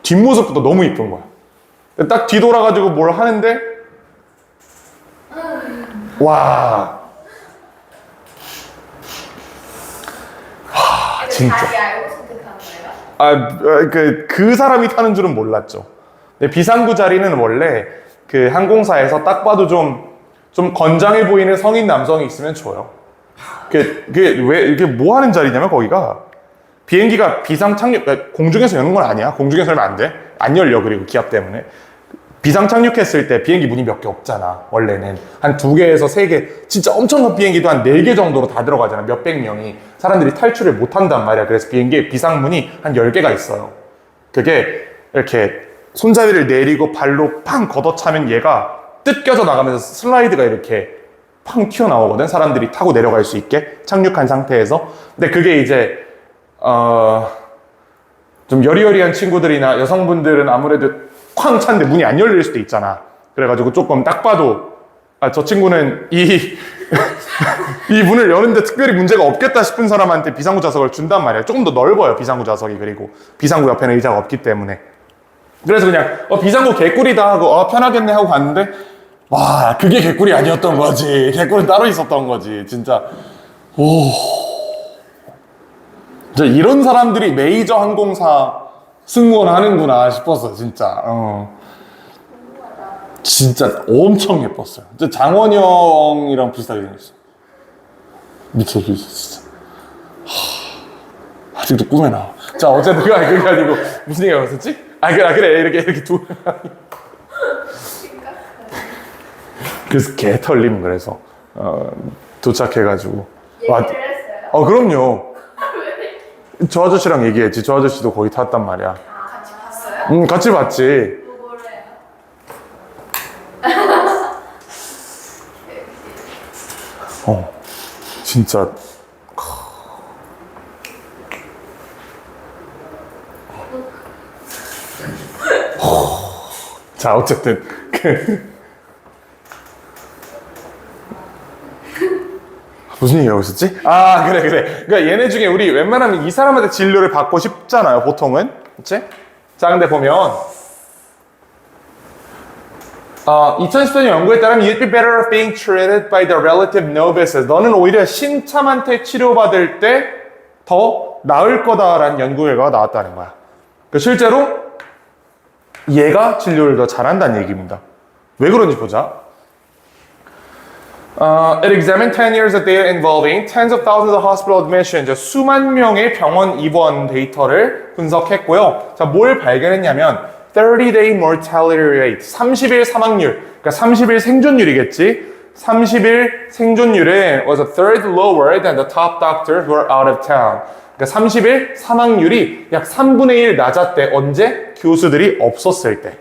뒷모습부터 너무 이쁜 거야. 딱 뒤돌아가지고 뭘 하는데 진짜. 자기 알고 선택한 거예요? 그 사람이 타는 줄은 몰랐죠. 근데 비상구 자리는 원래 그 항공사에서 딱 봐도 좀 건장해 보이는 성인 남성이 있으면 줘요. 이게 뭐 하는 자리냐면 거기가 비행기가 비상 착륙, 그러니까 공중에서 여는 건 아니야. 공중에서 열면 안 돼. 안 열려, 그리고 기압 때문에. 비상 착륙했을 때 비행기 문이 몇 개 없잖아. 원래는 한 2개에서 3개, 진짜 엄청난 비행기도 한 4개 정도로 다 들어가잖아. 몇백 명이. 사람들이 탈출을 못 한단 말이야. 그래서 비행기에 비상문이 한 10개가 있어요. 그게 이렇게 손잡이를 내리고 발로 팡 걷어차면 얘가 뜯겨져 나가면서 슬라이드가 이렇게 팡 튀어나오거든. 사람들이 타고 내려갈 수 있게 착륙한 상태에서. 근데 그게 이제 좀 여리여리한 친구들이나 여성분들은 아무래도 쾅 찼는데 문이 안 열릴 수도 있잖아. 그래가지고 조금 딱 봐도 저 친구는 이 문을 여는데 특별히 문제가 없겠다 싶은 사람한테 비상구 좌석을 준단 말이야. 조금 더 넓어요, 비상구 좌석이. 그리고 비상구 옆에는 의자가 없기 때문에. 그래서 그냥 비상구 개꿀이다 하고 편하겠네 하고 갔는데 와, 그게 개꿀이 아니었던 거지. 개꿀은 따로 있었던 거지. 진짜 진짜 이런 사람들이 메이저 항공사 승무원 하는구나 싶었어, 진짜. 진짜 엄청 예뻤어요. 진짜 장원영이랑 비슷하게 생겼어. 미쳤어, 진짜. 아직도 꿈에 나와. 자, 어쨌든 그게 아니고 무슨 얘기가 있었지? 그래, 이렇게 두. 그래서 개 털림, 그래서 도착해가지고. 얘기를 했어요? 그럼요. 저 아저씨랑 얘기했지. 저 아저씨도 거기 탔단 말이야. 같이 봤어요? 같이 봤지. 뭐래요? 진짜. 자, 어쨌든 무슨 얘기하고 있었지? 그래. 그러니까 얘네 중에 우리 웬만하면 이 사람한테 진료를 받고 싶잖아요, 보통은. 그치? 자, 근데 보면 2014년 연구에 따르면 you'd be better off being treated by the relative novices. 너는 오히려 신참한테 치료받을 때 더 나을 거다라는 연구 결과가 나왔다는 거야. 그러니까 실제로 얘가 진료를 더 잘한다는 얘기입니다. 왜 그런지 보자. It examined 10 years of data involving tens of thousands of hospital admissions. 수만 명의 병원 입원 데이터를 분석했고요. 자, 뭘 발견했냐면 30-day mortality rate, 30일 사망률, 그러니까 30일 생존율이겠지. 30일 생존율은 was a third lower than the top doctors who were out of town. 그러니까 30일 사망률이 약 3분의 1 낮았대. 언제? 교수들이 없었을 때.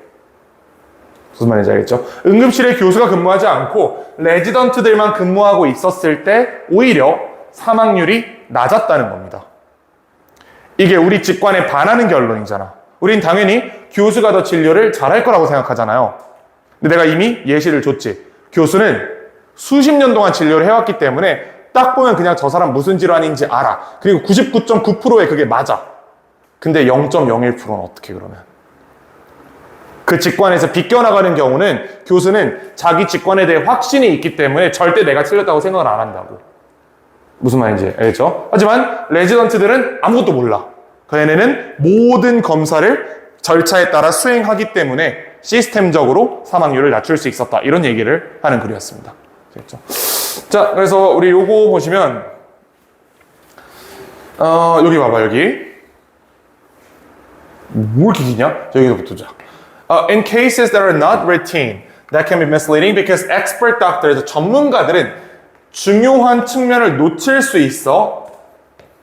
무슨 말인지 알겠죠? 응급실에 교수가 근무하지 않고 레지던트들만 근무하고 있었을 때 오히려 사망률이 낮았다는 겁니다. 이게 우리 직관에 반하는 결론이잖아. 우린 당연히 교수가 더 진료를 잘할 거라고 생각하잖아요. 근데 내가 이미 예시를 줬지. 교수는 수십 년 동안 진료를 해왔기 때문에 딱 보면 그냥 저 사람 무슨 질환인지 알아. 그리고 99.9%에 그게 맞아. 근데 0.01%는 어떻게 그러면? 그 직관에서 비껴나가는 경우는 교수는 자기 직관에 대해 확신이 있기 때문에 절대 내가 틀렸다고 생각을 안 한다고. 무슨 말인지 알겠죠? 하지만 레지던트들은 아무것도 몰라. 그 얘네는 모든 검사를 절차에 따라 수행하기 때문에 시스템적으로 사망률을 낮출 수 있었다. 이런 얘기를 하는 글이었습니다. 알겠죠? 자, 그래서 우리 요거 보시면 여기 봐봐, 여기. 뭐 이렇게 기냐? 여기서부터 보자. In cases that are not routine, that can be misleading because expert doctors, 전문가들은 중요한 측면을 놓칠 수 있어.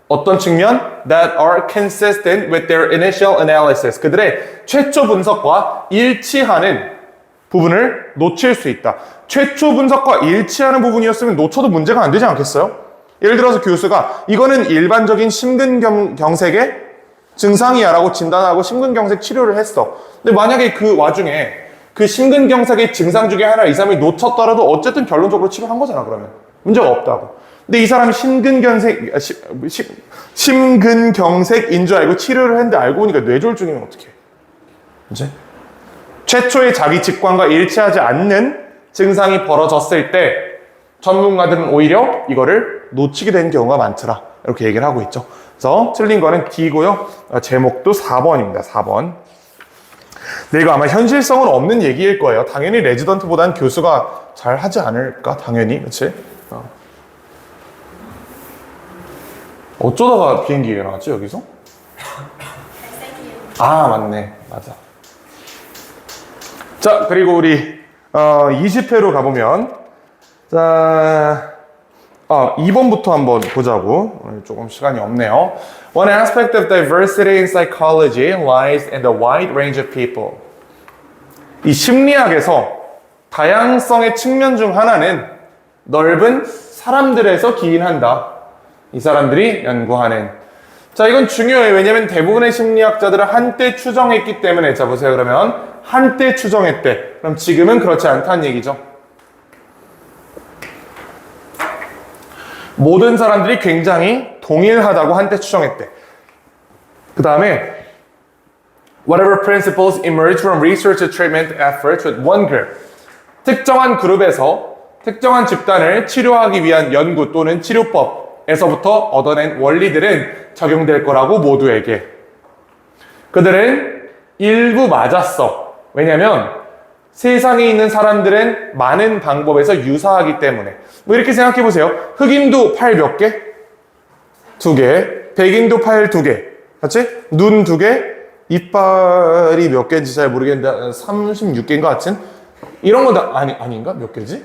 어떤 측면? That are consistent with their initial analysis. 그들의 최초 분석과 일치하는 부분을 놓칠 수 있다. 최초 분석과 일치하는 부분이었으면 놓쳐도 문제가 안 되지 않겠어요? 예를 들어서 교수가 이거는 일반적인 심근경색의 증상이야 라고 진단하고 심근경색 치료를 했어. 근데 만약에 그 와중에 그 심근경색의 증상 중에 하나 2, 3을 놓쳤더라도 어쨌든 결론적으로 치료한 거잖아, 그러면. 문제가 없다고. 근데 이 사람이 심근경색인 줄 알고 치료를 했는데 알고 보니까 뇌졸중이면 어떡해. 이제 최초의 자기 직관과 일치하지 않는 증상이 벌어졌을 때 전문가들은 오히려 이거를 놓치게 되는 경우가 많더라. 이렇게 얘기를 하고 있죠. 그래서 틀린 거는 D고요. 제목도 4번입니다. 4번. 근데 이거 아마 현실성은 없는 얘기일 거예요. 당연히 레지던트보다는 교수가 잘 하지 않을까? 당연히. 그치? 어쩌다가 비행기가 나왔지, 여기서? 아, 맞네. 맞아. 자, 그리고 우리 20회로 가보면 자, 2번부터 한번 보자고. 오늘 조금 시간이 없네요. One aspect of diversity in psychology lies in the wide range of people. 이 심리학에서 다양성의 측면 중 하나는 넓은 사람들에서 기인한다. 이 사람들이 연구하는. 자, 이건 중요해요. 왜냐면 대부분의 심리학자들은 한때 추정했기 때문에. 자, 보세요. 그러면 한때 추정했대. 그럼 지금은 그렇지 않다는 얘기죠. 모든 사람들이 굉장히 동일하다고 한때 추정했대. 그 다음에 Whatever principles emerge from research and treatment efforts with one group. 특정한 그룹에서 특정한 집단을 치료하기 위한 연구 또는 치료법에서부터 얻어낸 원리들은 적용될 거라고 모두에게. 그들은 일부 맞았어. 왜냐면 세상에 있는 사람들은 많은 방법에서 유사하기 때문에. 뭐 이렇게 생각해 보세요. 흑인도 팔 몇 개? 2개. 백인도 팔 2개. 맞지? 눈 2개. 이빨이 몇 개인지 잘 모르겠는데 36개인가 하여튼 이런 건 다 아닌가? 몇 개지?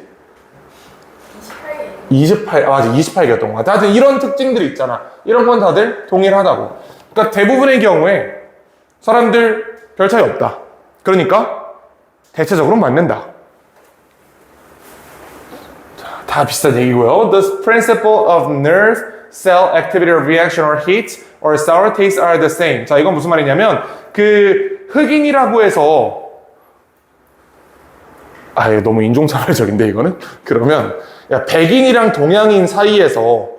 28. 맞아. 28개였던 것 같아. 하여튼 이런 특징들이 있잖아. 이런 건 다들 동일하다고. 그러니까 대부분의 경우에 사람들 별 차이 없다. 그러니까 대체적으로 맞는다. 자, 다 비슷한 얘기고요. The principle of nerve cell activity or reaction or heat or sour taste are the same. 자, 이건 무슨 말이냐면 그 흑인이라고 해서 이거 너무 인종차별적인데 이거는? 그러면 야, 백인이랑 동양인 사이에서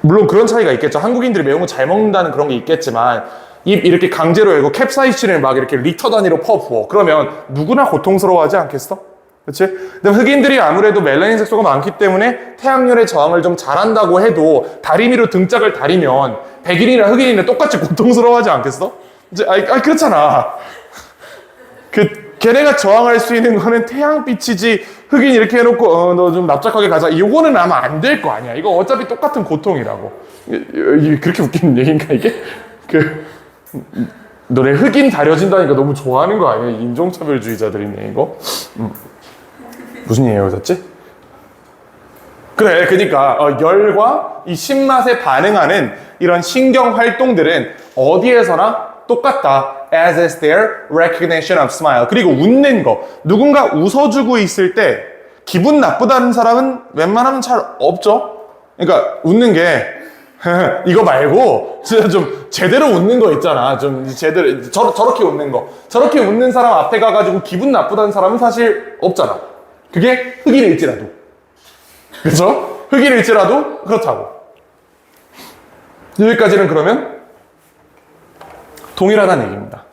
물론 그런 차이가 있겠죠. 한국인들이 매운 거 잘 먹는다는 그런 게 있겠지만 입 이렇게 강제로 열고 캡사이신을 막 이렇게 리터 단위로 퍼부어. 그러면 누구나 고통스러워하지 않겠어? 그렇지? 근데 흑인들이 아무래도 멜라닌 색소가 많기 때문에 태양열의 저항을 좀 잘한다고 해도 다리미로 등짝을 다리면 백인이나 흑인이나 똑같이 고통스러워하지 않겠어? 이제 그렇잖아. 걔네가 저항할 수 있는 거는 태양빛이지. 흑인 이렇게 해놓고 너 좀 납작하게 가자. 이거는 아마 안 될 거 아니야. 이거 어차피 똑같은 고통이라고. 이게 그렇게 웃기는 얘기인가 이게? 너네 흑인 다려진다니까 너무 좋아하는 거 아니야? 인종차별주의자들이네 이거. 무슨 얘기였지? 그래, 그러니까 열과 이 신맛에 반응하는 이런 신경 활동들은 어디에서나 똑같다. As is their recognition of smile. 그리고 웃는 거. 누군가 웃어주고 있을 때 기분 나쁘다는 사람은 웬만하면 잘 없죠. 그러니까 웃는 게 이거 말고 진짜 좀 제대로 웃는 거 있잖아. 좀 제대로 저렇게 웃는 거. 저렇게 웃는 사람 앞에 가가지고 기분 나쁘다는 사람은 사실 없잖아. 그게 흑인일지라도. 그렇죠? 흑인일지라도 그렇다고. 여기까지는 그러면 동일하다는 얘기입니다.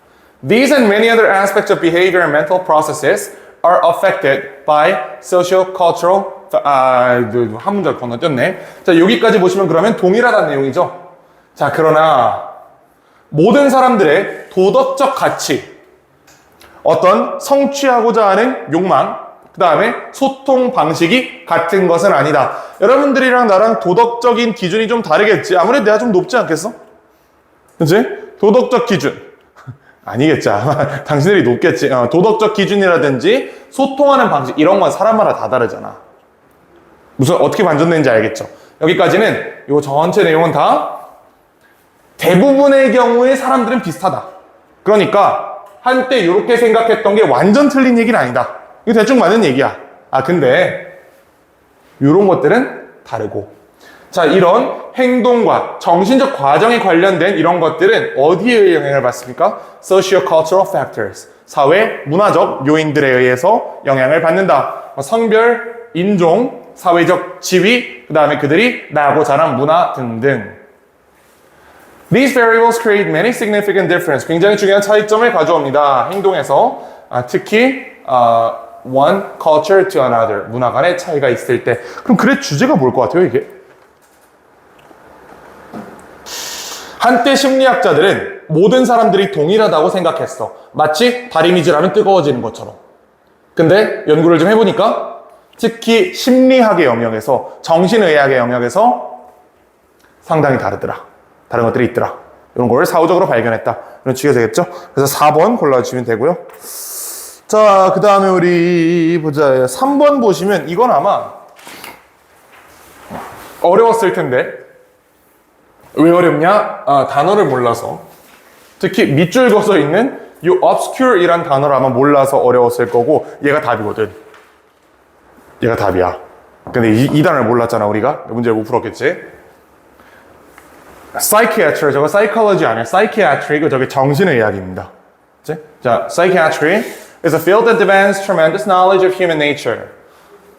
These and many other aspects of behavior and mental processes are affected by socio-cultural 한 문장 건너뛰었네. 자, 여기까지 보시면 그러면 동일하다는 내용이죠. 자, 그러나 모든 사람들의 도덕적 가치, 어떤 성취하고자 하는 욕망, 그 다음에 소통 방식이 같은 것은 아니다. 여러분들이랑 나랑 도덕적인 기준이 좀 다르겠지. 아무래도 내가 좀 높지 않겠어? 그치? 도덕적 기준. 아니겠지. 아마 당신들이 높겠지. 도덕적 기준이라든지 소통하는 방식, 이런 건 사람마다 다 다르잖아. 무슨 어떻게 반전되는지 알겠죠? 여기까지는 이 전체 내용은 다 대부분의 경우에 사람들은 비슷하다. 그러니까 한때 이렇게 생각했던 게 완전 틀린 얘기는 아니다. 이거 대충 맞는 얘기야. 근데 이런 것들은 다르고. 자, 이런 행동과 정신적 과정에 관련된 이런 것들은 어디에 영향을 받습니까? Socio-cultural factors. 사회, 문화적 요인들에 의해서 영향을 받는다. 성별, 인종, 사회적 지위, 그 다음에 그들이 나고 자란 문화 등등. These variables create many significant differences. 굉장히 중요한 차이점을 가져옵니다. 행동에서. 특히 one culture to another. 문화 간의 차이가 있을 때. 그럼 글의 주제가 뭘 것 같아요, 이게? 한때 심리학자들은 모든 사람들이 동일하다고 생각했어. 마치 다리미질하면 뜨거워지는 것처럼. 근데 연구를 좀 해보니까 특히 심리학의 영역에서, 정신의학의 영역에서 상당히 다르더라. 다른 것들이 있더라. 이런 걸 사후적으로 발견했다. 이런 취지가 되겠죠? 그래서 4번 골라주시면 되고요. 자, 그 다음에 우리 보자. 3번 보시면 이건 아마 어려웠을 텐데. 왜 어렵냐? 단어를 몰라서. 특히 밑줄 그어서 있는 이 obscure 이란 단어를 아마 몰라서 어려웠을 거고, 얘가 답이거든. 얘가 답이야. 근데 이 단어를 몰랐잖아, 우리가. 문제를 못 풀었겠지? psychiatry, 저거 psychology 아니야. psychiatry, 저게 정신의학입니다. 그치? 자, psychiatry is a field that demands tremendous knowledge of human nature.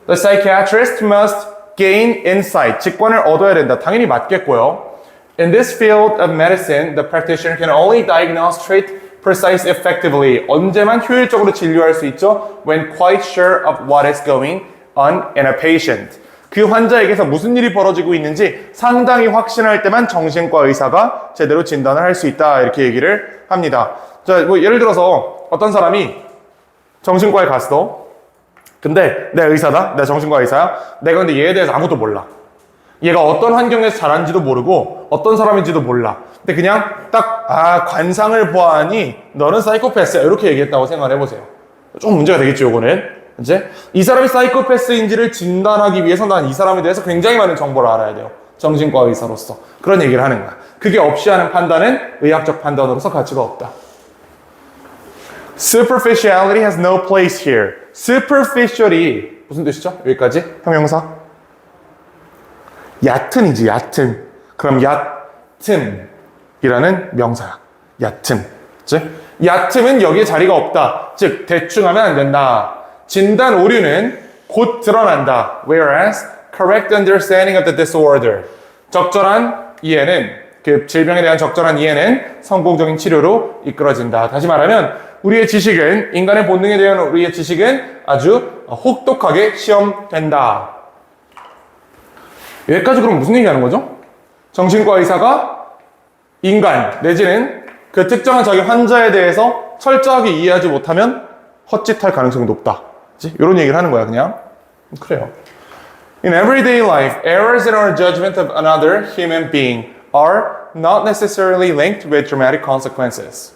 The psychiatrist must gain insight. 직관을 얻어야 된다. 당연히 맞겠고요. In this field of medicine, the practitioner can only diagnose, treat, precise effectively. 언제만 효율적으로 진료할 수 있죠? When quite sure of what is going on in a patient. 그 환자에게서 무슨 일이 벌어지고 있는지 상당히 확신할 때만 정신과 의사가 제대로 진단을 할 수 있다. 이렇게 얘기를 합니다. 자, 뭐 예를 들어서 어떤 사람이 정신과에 갔어. 근데 내가 의사다? 내가 정신과 의사야? 내가 근데 얘에 대해서 아무것도 몰라. 얘가 어떤 환경에서 자란지도 모르고 어떤 사람인지도 몰라. 근데 그냥 딱 관상을 보아하니 너는 사이코패스야 이렇게 얘기했다고 생각을 해보세요. 좀 문제가 되겠죠, 요거는. 이제 이 사람이 사이코패스인지를 진단하기 위해서 난 이 사람에 대해서 굉장히 많은 정보를 알아야 돼요. 정신과 의사로서. 그런 얘기를 하는 거야. 그게 없이 하는 판단은 의학적 판단으로서 가치가 없다. Superficiality has no place here. Superficial이 무슨 뜻이죠? 여기까지? 형용사? 얕은이지, 얕은. 그럼 얕음이라는 명사야. 얕음. 즉, 얕음은 여기에 자리가 없다. 즉, 대충 하면 안 된다. 진단 오류는 곧 드러난다. Whereas, correct understanding of the disorder. 적절한 이해는, 그 질병에 대한 적절한 이해는 성공적인 치료로 이끌어진다. 다시 말하면, 우리의 지식은, 인간의 본능에 대한 우리의 지식은 아주 혹독하게 시험된다. 여기까지 그럼 무슨 얘기하는 거죠? 정신과 의사가 인간 내지는 그 특정한 자기 환자에 대해서 철저하게 이해하지 못하면 헛짓할 가능성이 높다. 그치? 이런 얘기를 하는 거야, 그냥. 그래요. In everyday life, errors in our judgment of another human being are not necessarily linked with dramatic consequences.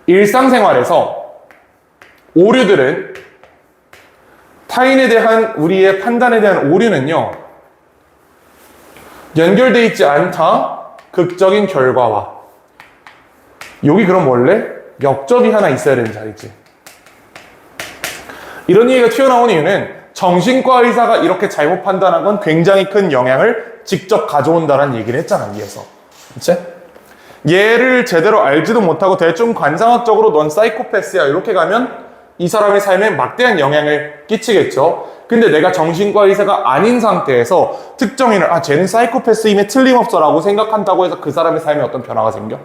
일상생활에서 오류들은 타인에 대한 우리의 판단에 대한 오류는요, 연결되어 있지 않다. 극적인 결과와. 여기 그럼 원래 역접이 하나 있어야 되는 자리지. 이런 얘기가 튀어나온 이유는 정신과 의사가 이렇게 잘못 판단한 건 굉장히 큰 영향을 직접 가져온다는 얘기를 했잖아, 위에서. 그치? 얘를 제대로 알지도 못하고 대충 관상학적으로 넌 사이코패스야 이렇게 가면 이 사람의 삶에 막대한 영향을 끼치겠죠. 근데 내가 정신과 의사가 아닌 상태에서 특정인을 쟤는 사이코패스임에 틀림없어 라고 생각한다고 해서 그 사람의 삶에 어떤 변화가 생겨?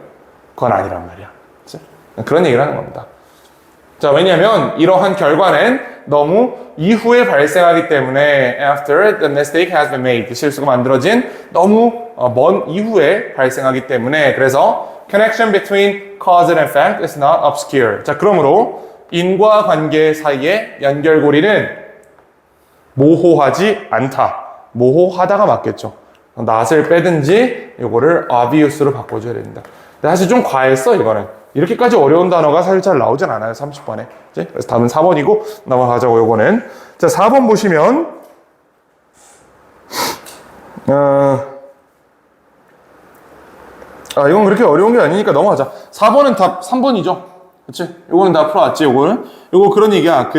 그건 아니란 말이야. 그치? 그런 얘기를 하는 겁니다. 자, 왜냐면 이러한 결과는 너무 이후에 발생하기 때문에 after the mistake has been made, 실수가 만들어진 너무 먼 이후에 발생하기 때문에 그래서 connection between cause and effect is not obscure. 자, 그러므로 인과 관계 사이의 연결고리는 모호하지 않다. 모호하다가 맞겠죠. 낫을 빼든지 이거를 obvious로 바꿔줘야 된다. 근데 사실 좀 과했어, 이거는. 이렇게까지 어려운 단어가 사실 잘 나오진 않아요, 30번에. 그래서 답은 4번이고 넘어가자고, 요거는. 자, 4번 보시면 이건 그렇게 어려운 게 아니니까 넘어가자. 4번은 답 3번이죠. 그치? 요거는 다 풀어왔지, 요거는. 요거 그런 얘기야.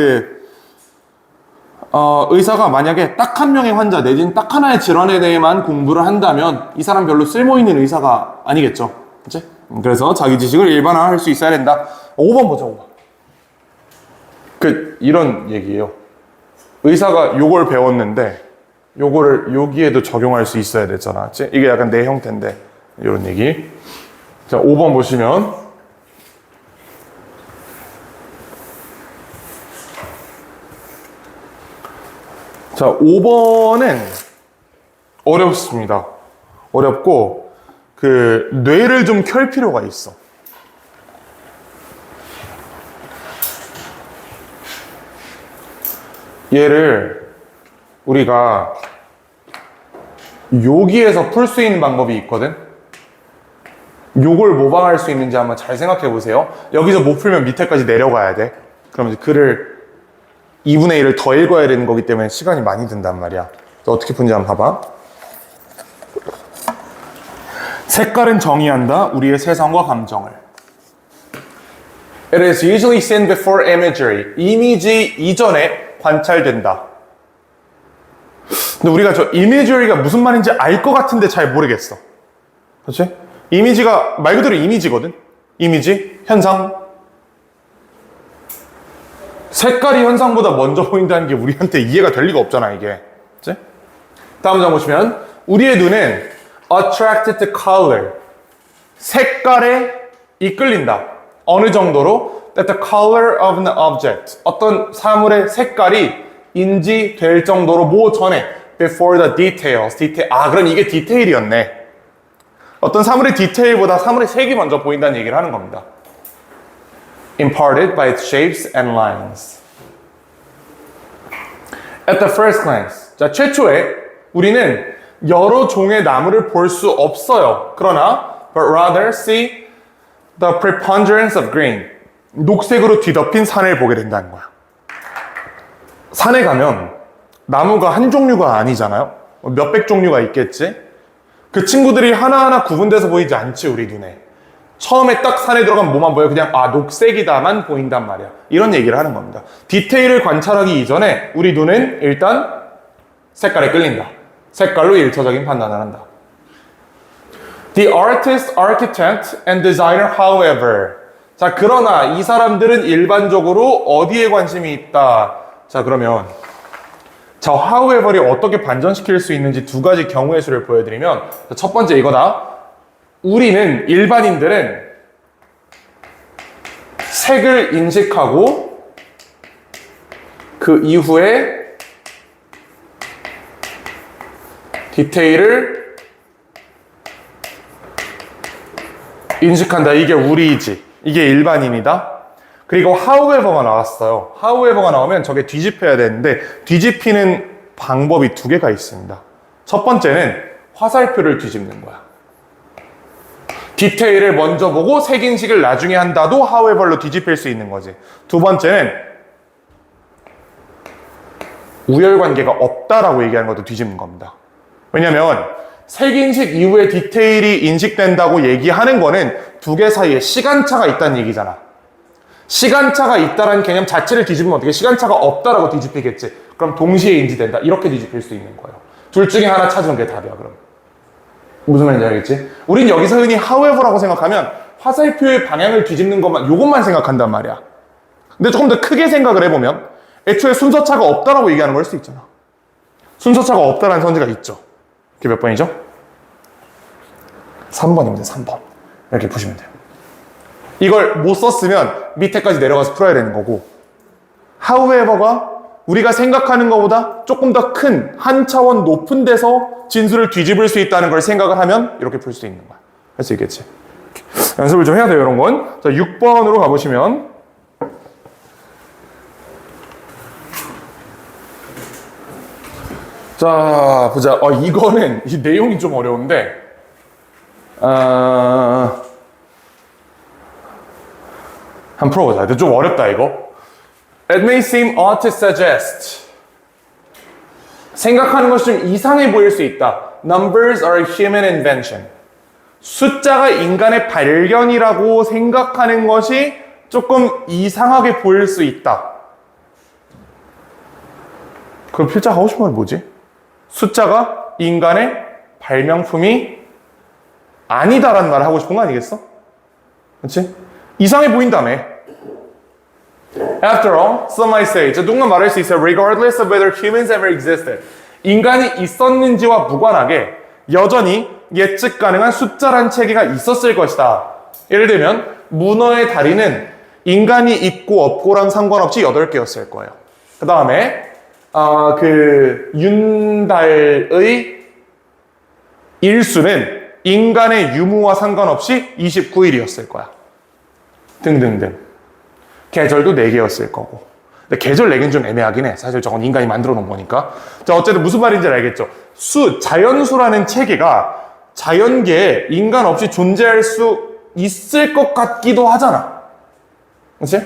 의사가 만약에 딱 한 명의 환자 내지는 딱 하나의 질환에 대해만 공부를 한다면 이 사람 별로 쓸모있는 의사가 아니겠죠. 그치? 그래서 자기 지식을 일반화할 수 있어야 된다. 5번 보자, 5번. 이런 얘기예요. 의사가 요걸 배웠는데 요거를 여기에도 적용할 수 있어야 되잖아. 그치? 이게 약간 내 형태인데. 이런 얘기. 자, 5번 보시면 자, 5번은 어렵습니다. 어렵고 그 뇌를 좀 켤 필요가 있어. 얘를 우리가 여기에서 풀 수 있는 방법이 있거든. 요걸 모방할 수 있는지 한번 잘 생각해 보세요. 여기서 못 풀면 밑에까지 내려가야 돼. 그럼 이제 글을 2분의 1을 더 읽어야 되는 거기 때문에 시간이 많이 든단 말이야. 또 어떻게 푸는지 한번 봐봐. 색깔은 정의한다 우리의 세상과 감정을. It is usually seen before imagery. 이미지 이전에 관찰된다. 근데 우리가 저 imagery가 무슨 말인지 알 것 같은데 잘 모르겠어. 그렇지? 이미지가 말 그대로 이미지거든. 이미지, 현상. 색깔이 현상보다 먼저 보인다는 게 우리한테 이해가 될 리가 없잖아, 이게. 그치? 다음 장 보시면 우리의 눈은 attracted to color. 색깔에 이끌린다. 어느 정도로? That the color of an object. 어떤 사물의 색깔이 인지될 정도로 뭐 전에 before the details. 그럼 이게 디테일이었네. 어떤 사물의 디테일보다 사물의 색이 먼저 보인다는 얘기를 하는 겁니다. Imparted by its shapes and lines. At the first glance. 자, 최초에 우리는 여러 종의 나무를 볼 수 없어요. 그러나 but rather see the preponderance of green. 녹색으로 뒤덮인 산을 보게 된다는 거야. 산에 가면 나무가 한 종류가 아니잖아요. 몇백 종류가 있겠지. 그 친구들이 하나하나 구분돼서 보이지 않지, 우리 눈에. 처음에 딱 산에 들어가면 뭐만 보여? 그냥 녹색이다만 보인단 말이야. 이런 얘기를 하는 겁니다. 디테일을 관찰하기 이전에 우리 눈은 일단 색깔에 끌린다. 색깔로 일차적인 판단을 한다. The artist, architect, and designer, however. 자, 그러나 이 사람들은 일반적으로 어디에 관심이 있다? 자, 그러면 자, however이 어떻게 반전시킬 수 있는지 두 가지 경우의 수를 보여드리면 첫 번째 이거다. 우리는 일반인들은 색을 인식하고 그 이후에 디테일을 인식한다. 이게 우리이지. 이게 일반인이다. 그리고 however가 나왔어요. however가 나오면 저게 뒤집혀야 되는데 뒤집히는 방법이 두 개가 있습니다. 첫 번째는 화살표를 뒤집는 거야. 디테일을 먼저 보고 색 인식을 나중에 한다도 however로 뒤집힐 수 있는 거지. 두 번째는 우열관계가 없다라고 얘기하는 것도 뒤집는 겁니다. 왜냐면 색 인식 이후에 디테일이 인식된다고 얘기하는 거는 두 개 사이에 시간차가 있다는 얘기잖아. 시간차가 있다는 개념 자체를 뒤집으면 어떻게 시간차가 없다라고 뒤집히겠지. 그럼 동시에 인지된다. 이렇게 뒤집힐 수 있는 거예요. 둘 중에 하나 찾으면 그게 답이야. 그럼 무슨 말인지 알겠지? 우린 여기서 흔히 however라고 생각하면 화살표의 방향을 뒤집는 것만 요것만 생각한단 말이야. 근데 조금 더 크게 생각을 해보면 애초에 순서차가 없다라고 얘기하는 걸 수 있잖아. 순서차가 없다라는 선지가 있죠. 그게 몇 번이죠? 3번입니다. 3번. 이렇게 보시면 돼요. 이걸 못 썼으면 밑에까지 내려가서 풀어야 되는 거고, however가 우리가 생각하는 것보다 조금 더 큰 한 차원 높은 데서 진수를 뒤집을 수 있다는 걸 생각을 하면 이렇게 풀 수 있는 거야. 할 수 있겠지? 연습을 좀 해야 돼요, 이런 건. 자, 6번으로 가보시면 자, 보자. 이거는 이 내용이 좀 어려운데 한번 풀어보자. 근데 좀 어렵다, 이거. It may seem odd to suggest. 생각하는 것이 좀 이상해 보일 수 있다. Numbers are a human invention. 숫자가 인간의 발견이라고 생각하는 것이 조금 이상하게 보일 수 있다. 그럼 필자 하고 싶은 말 뭐지? 숫자가 인간의 발명품이 아니다라는 말을 하고 싶은 거 아니겠어? 그렇지? 이상해 보인다며. After all, some might say, 누군가 말할 수 있어요. Regardless of whether humans ever existed. 인간이 있었는지와 무관하게 여전히 예측 가능한 숫자란 체계가 있었을 것이다. 예를 들면 문어의 다리는 인간이 있고 없고랑 상관없이 8개였을 거예요. 그 다음에 윤달의 일수는 인간의 유무와 상관없이 29일이었을 거야. 등등등. 계절도 4개였을 거고. 근데 계절 4개는 좀 애매하긴 해. 사실 저건 인간이 만들어 놓은 거니까. 자, 어쨌든 무슨 말인지 알겠죠? 자연수라는 체계가 자연계에 인간 없이 존재할 수 있을 것 같기도 하잖아. 그치?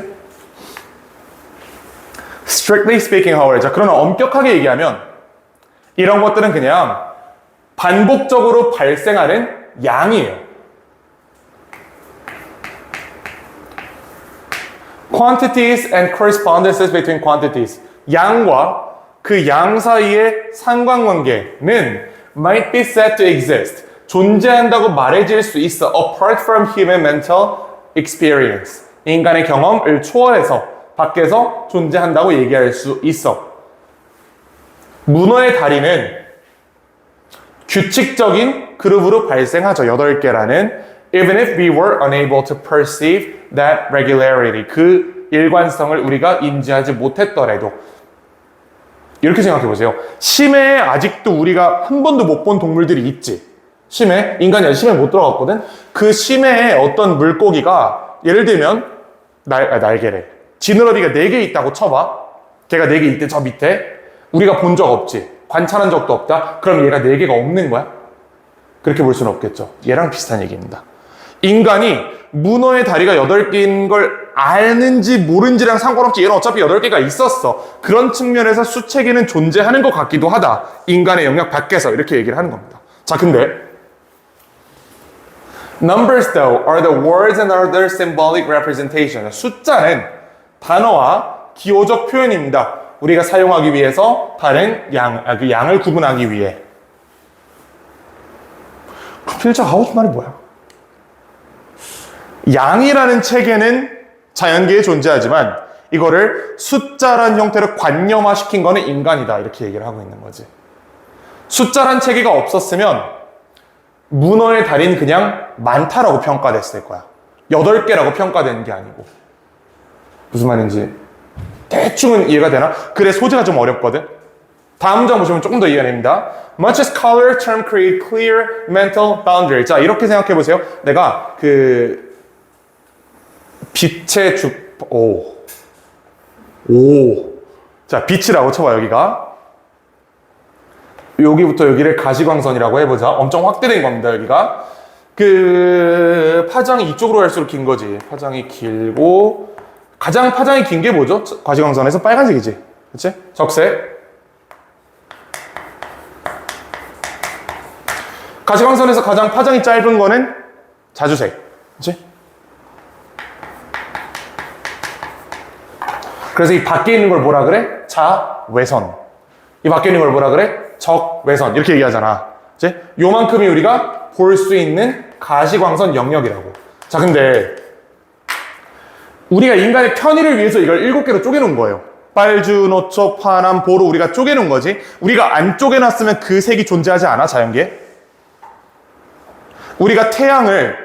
Strictly speaking, however. 자, 그러나 엄격하게 얘기하면 이런 것들은 그냥 반복적으로 발생하는 양이에요. Quantities and correspondences between quantities. 양과 그 양 사이의 상관관계는 might be said to exist. 존재한다고 말해질 수 있어. Apart from human mental experience. 인간의 경험을 초월해서 밖에서 존재한다고 얘기할 수 있어. 문어의 다리는 규칙적인 그룹으로 발생하죠. 8개라는. Even if we were unable to perceive that regularity. 그 일관성을 우리가 인지하지 못했더라도. 이렇게 생각해 보세요. 심해에 아직도 우리가 한 번도 못 본 동물들이 있지. 심해? 인간이 아직 심해에 못 들어갔거든? 그 심해에 어떤 물고기가 예를 들면 날개래. 지느러미가 4개 있다고 쳐봐. 걔가 4개 있대 저 밑에. 우리가 본 적 없지. 관찰한 적도 없다. 그럼 얘가 4개가 없는 거야? 그렇게 볼 수는 없겠죠. 얘랑 비슷한 얘기입니다. 인간이 문어의 다리가 8개인 걸 아는지 모른지랑 상관없이 얘는 어차피 8개가 있었어. 그런 측면에서 수체계는 존재하는 것 같기도 하다. 인간의 영역 밖에서 이렇게 얘기를 하는 겁니다. 자, 근데 Numbers though are the words and other symbolic representation. 숫자는 단어와 기호적 표현입니다. 우리가 사용하기 위해서 다른 그 양을 구분하기 위해. 필자가 하고 싶은 말이 뭐야? 양이라는 체계는 자연계에 존재하지만 이거를 숫자란 형태로 관념화시킨 거는 인간이다. 이렇게 얘기를 하고 있는 거지. 숫자란 체계가 없었으면 문어의 다리는 그냥 많다라고 평가됐을 거야. 8개라고 평가된 게 아니고. 무슨 말인지 대충은 이해가 되나? 그래, 소재가 좀 어렵거든. 다음 장 보시면 조금 더 이해가 됩니다. Much as color term create clear mental boundary. 자, 이렇게 생각해 보세요. 내가 빛의 자, 빛이라고 쳐봐, 여기가. 여기부터 여기를 가시광선이라고 해보자. 엄청 확대된 겁니다, 여기가. 파장이 이쪽으로 갈수록 긴 거지. 파장이 길고, 가장 파장이 긴 게 뭐죠? 가시광선에서 빨간색이지. 그치? 적색. 가시광선에서 가장 파장이 짧은 거는 자주색. 그치? 그래서 이 밖에 있는 걸 뭐라 그래? 자외선. 이 밖에 있는 걸 뭐라 그래? 적외선. 이렇게 얘기하잖아. 그치? 요만큼이 우리가 볼 수 있는 가시광선 영역이라고. 자, 근데 우리가 인간의 편의를 위해서 이걸 7개로 쪼개놓은 거예요. 빨주, 노초, 파남, 보로 우리가 쪼개놓은 거지. 우리가 안 쪼개놨으면 그 색이 존재하지 않아, 자연계에? 우리가 태양을,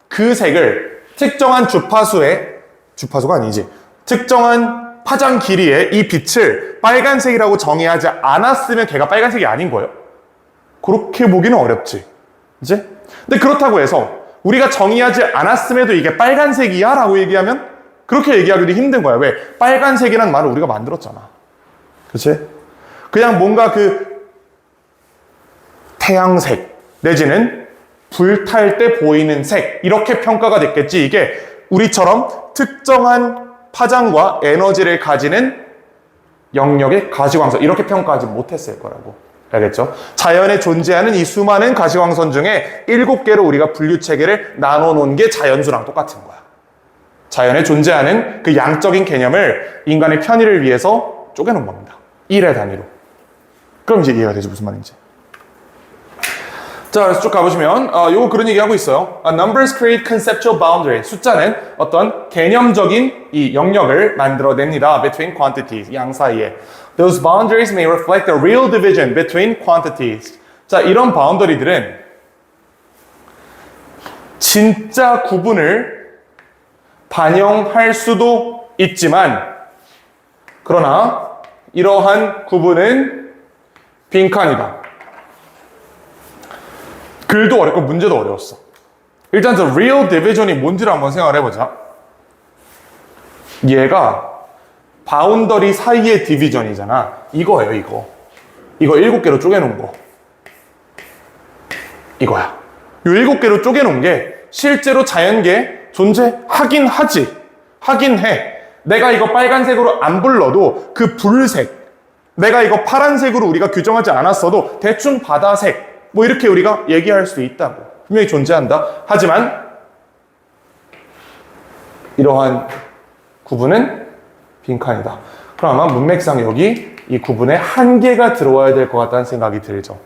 그 색을 특정한 주파수가 아니지. 특정한 파장 길이에 이 빛을 빨간색이라고 정의하지 않았으면 걔가 빨간색이 아닌 거예요. 그렇게 보기는 어렵지. 그치? 근데 그렇다고 해서 우리가 정의하지 않았음에도 이게 빨간색이야 라고 얘기하면 그렇게 얘기하기도 힘든 거야. 왜? 빨간색이라는 말을 우리가 만들었잖아. 그치? 그냥 뭔가 태양색 내지는 불탈 때 보이는 색 이렇게 평가가 됐겠지. 이게 우리처럼 특정한 파장과 에너지를 가지는 영역의 가시광선 이렇게 평가하지 못했을 거라고. 알겠죠? 자연에 존재하는 이 수많은 가시광선 중에 7개로 우리가 분류체계를 나눠놓은 게 자연수랑 똑같은 거야. 자연에 존재하는 그 양적인 개념을 인간의 편의를 위해서 쪼개놓은 겁니다. 1의 단위로. 그럼 이제 이해가 되지 무슨 말인지. 자, 그래서 쭉 가보시면 요거 그런 얘기 하고 있어요. Numbers create conceptual boundary. 숫자는 어떤 개념적인 이 영역을 만들어냅니다. Between quantities, 양 사이에. Those boundaries may reflect the real division between quantities. 자, 이런 바운더리들은 진짜 구분을 반영할 수도 있지만 그러나 이러한 구분은 빈칸이다. 글도 어렵고 문제도 어려웠어. 일단 저 real division이 뭔지를 한번 생각을 해보자. 얘가 바운더리 사이의 디비전이잖아. 이거예요, 이거. 이거 7개로 쪼개놓은 거. 이거야. 요 7개로 쪼개놓은 게 실제로 자연계에 존재하긴 하지. 하긴 해. 내가 이거 빨간색으로 안 불러도 그 불색, 내가 이거 파란색으로 우리가 규정하지 않았어도 대충 바다색, 뭐 이렇게 우리가 얘기할 수 있다고. 분명히 존재한다. 하지만 이러한 구분은 빈칸이다. 그럼 아마 문맥상 여기 이 구분에 한계가 들어와야 될 것 같다는 생각이 들죠.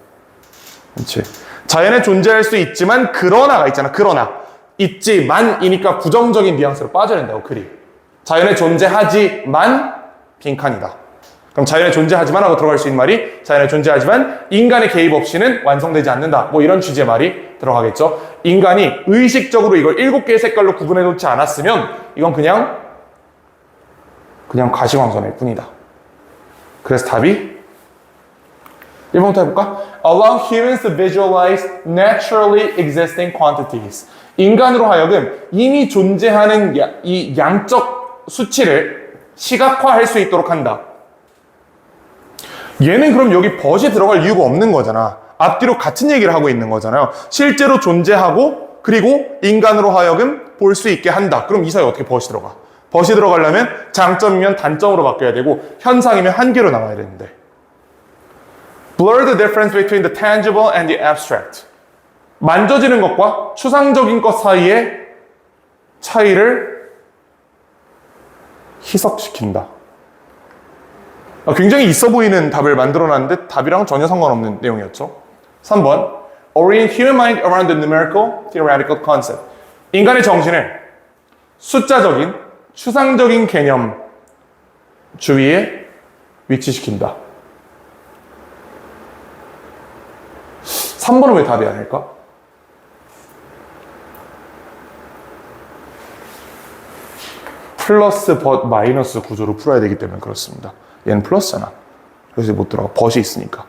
그렇지. 자연에 존재할 수 있지만 그러나가 있잖아. 그러나 있지만이니까 부정적인 뉘앙스로 빠져야 된다고. 글이 자연에 존재하지만 빈칸이다. 그럼 자연에 존재하지만 하고 들어갈 수 있는 말이 자연에 존재하지만 인간의 개입 없이는 완성되지 않는다. 뭐 이런 취지의 말이 들어가겠죠. 인간이 의식적으로 이걸 7개의 색깔로 구분해 놓지 않았으면 이건 그냥 가시광선일 뿐이다. 그래서 답이 1번부터 해볼까? Allow humans to visualize naturally existing quantities. 인간으로 하여금 이미 존재하는 이 양적 수치를 시각화할 수 있도록 한다. 얘는 그럼 여기 벗이 들어갈 이유가 없는 거잖아. 앞뒤로 같은 얘기를 하고 있는 거잖아요. 실제로 존재하고 그리고 인간으로 하여금 볼 수 있게 한다. 그럼 이 사이에 어떻게 벗이 들어가? 벗이 들어가려면 장점이면 단점으로 바뀌어야 되고 현상이면 한계로 나와야 되는데. Blur the difference between the tangible and the abstract. 만져지는 것과 추상적인 것 사이의 차이를 희석시킨다. 굉장히 있어 보이는 답을 만들어놨는데 답이랑 전혀 상관없는 내용이었죠. 3번 Orient human mind around the numerical theoretical concept. 인간의 정신을 숫자적인, 추상적인 개념 주위에 위치시킨다. 3번은 왜 답이 아닐까? 플러스, 벗, 마이너스 구조로 풀어야 되기 때문에 그렇습니다. 얘는 플러스잖아. 그래서 못 들어가. 벗이 있으니까.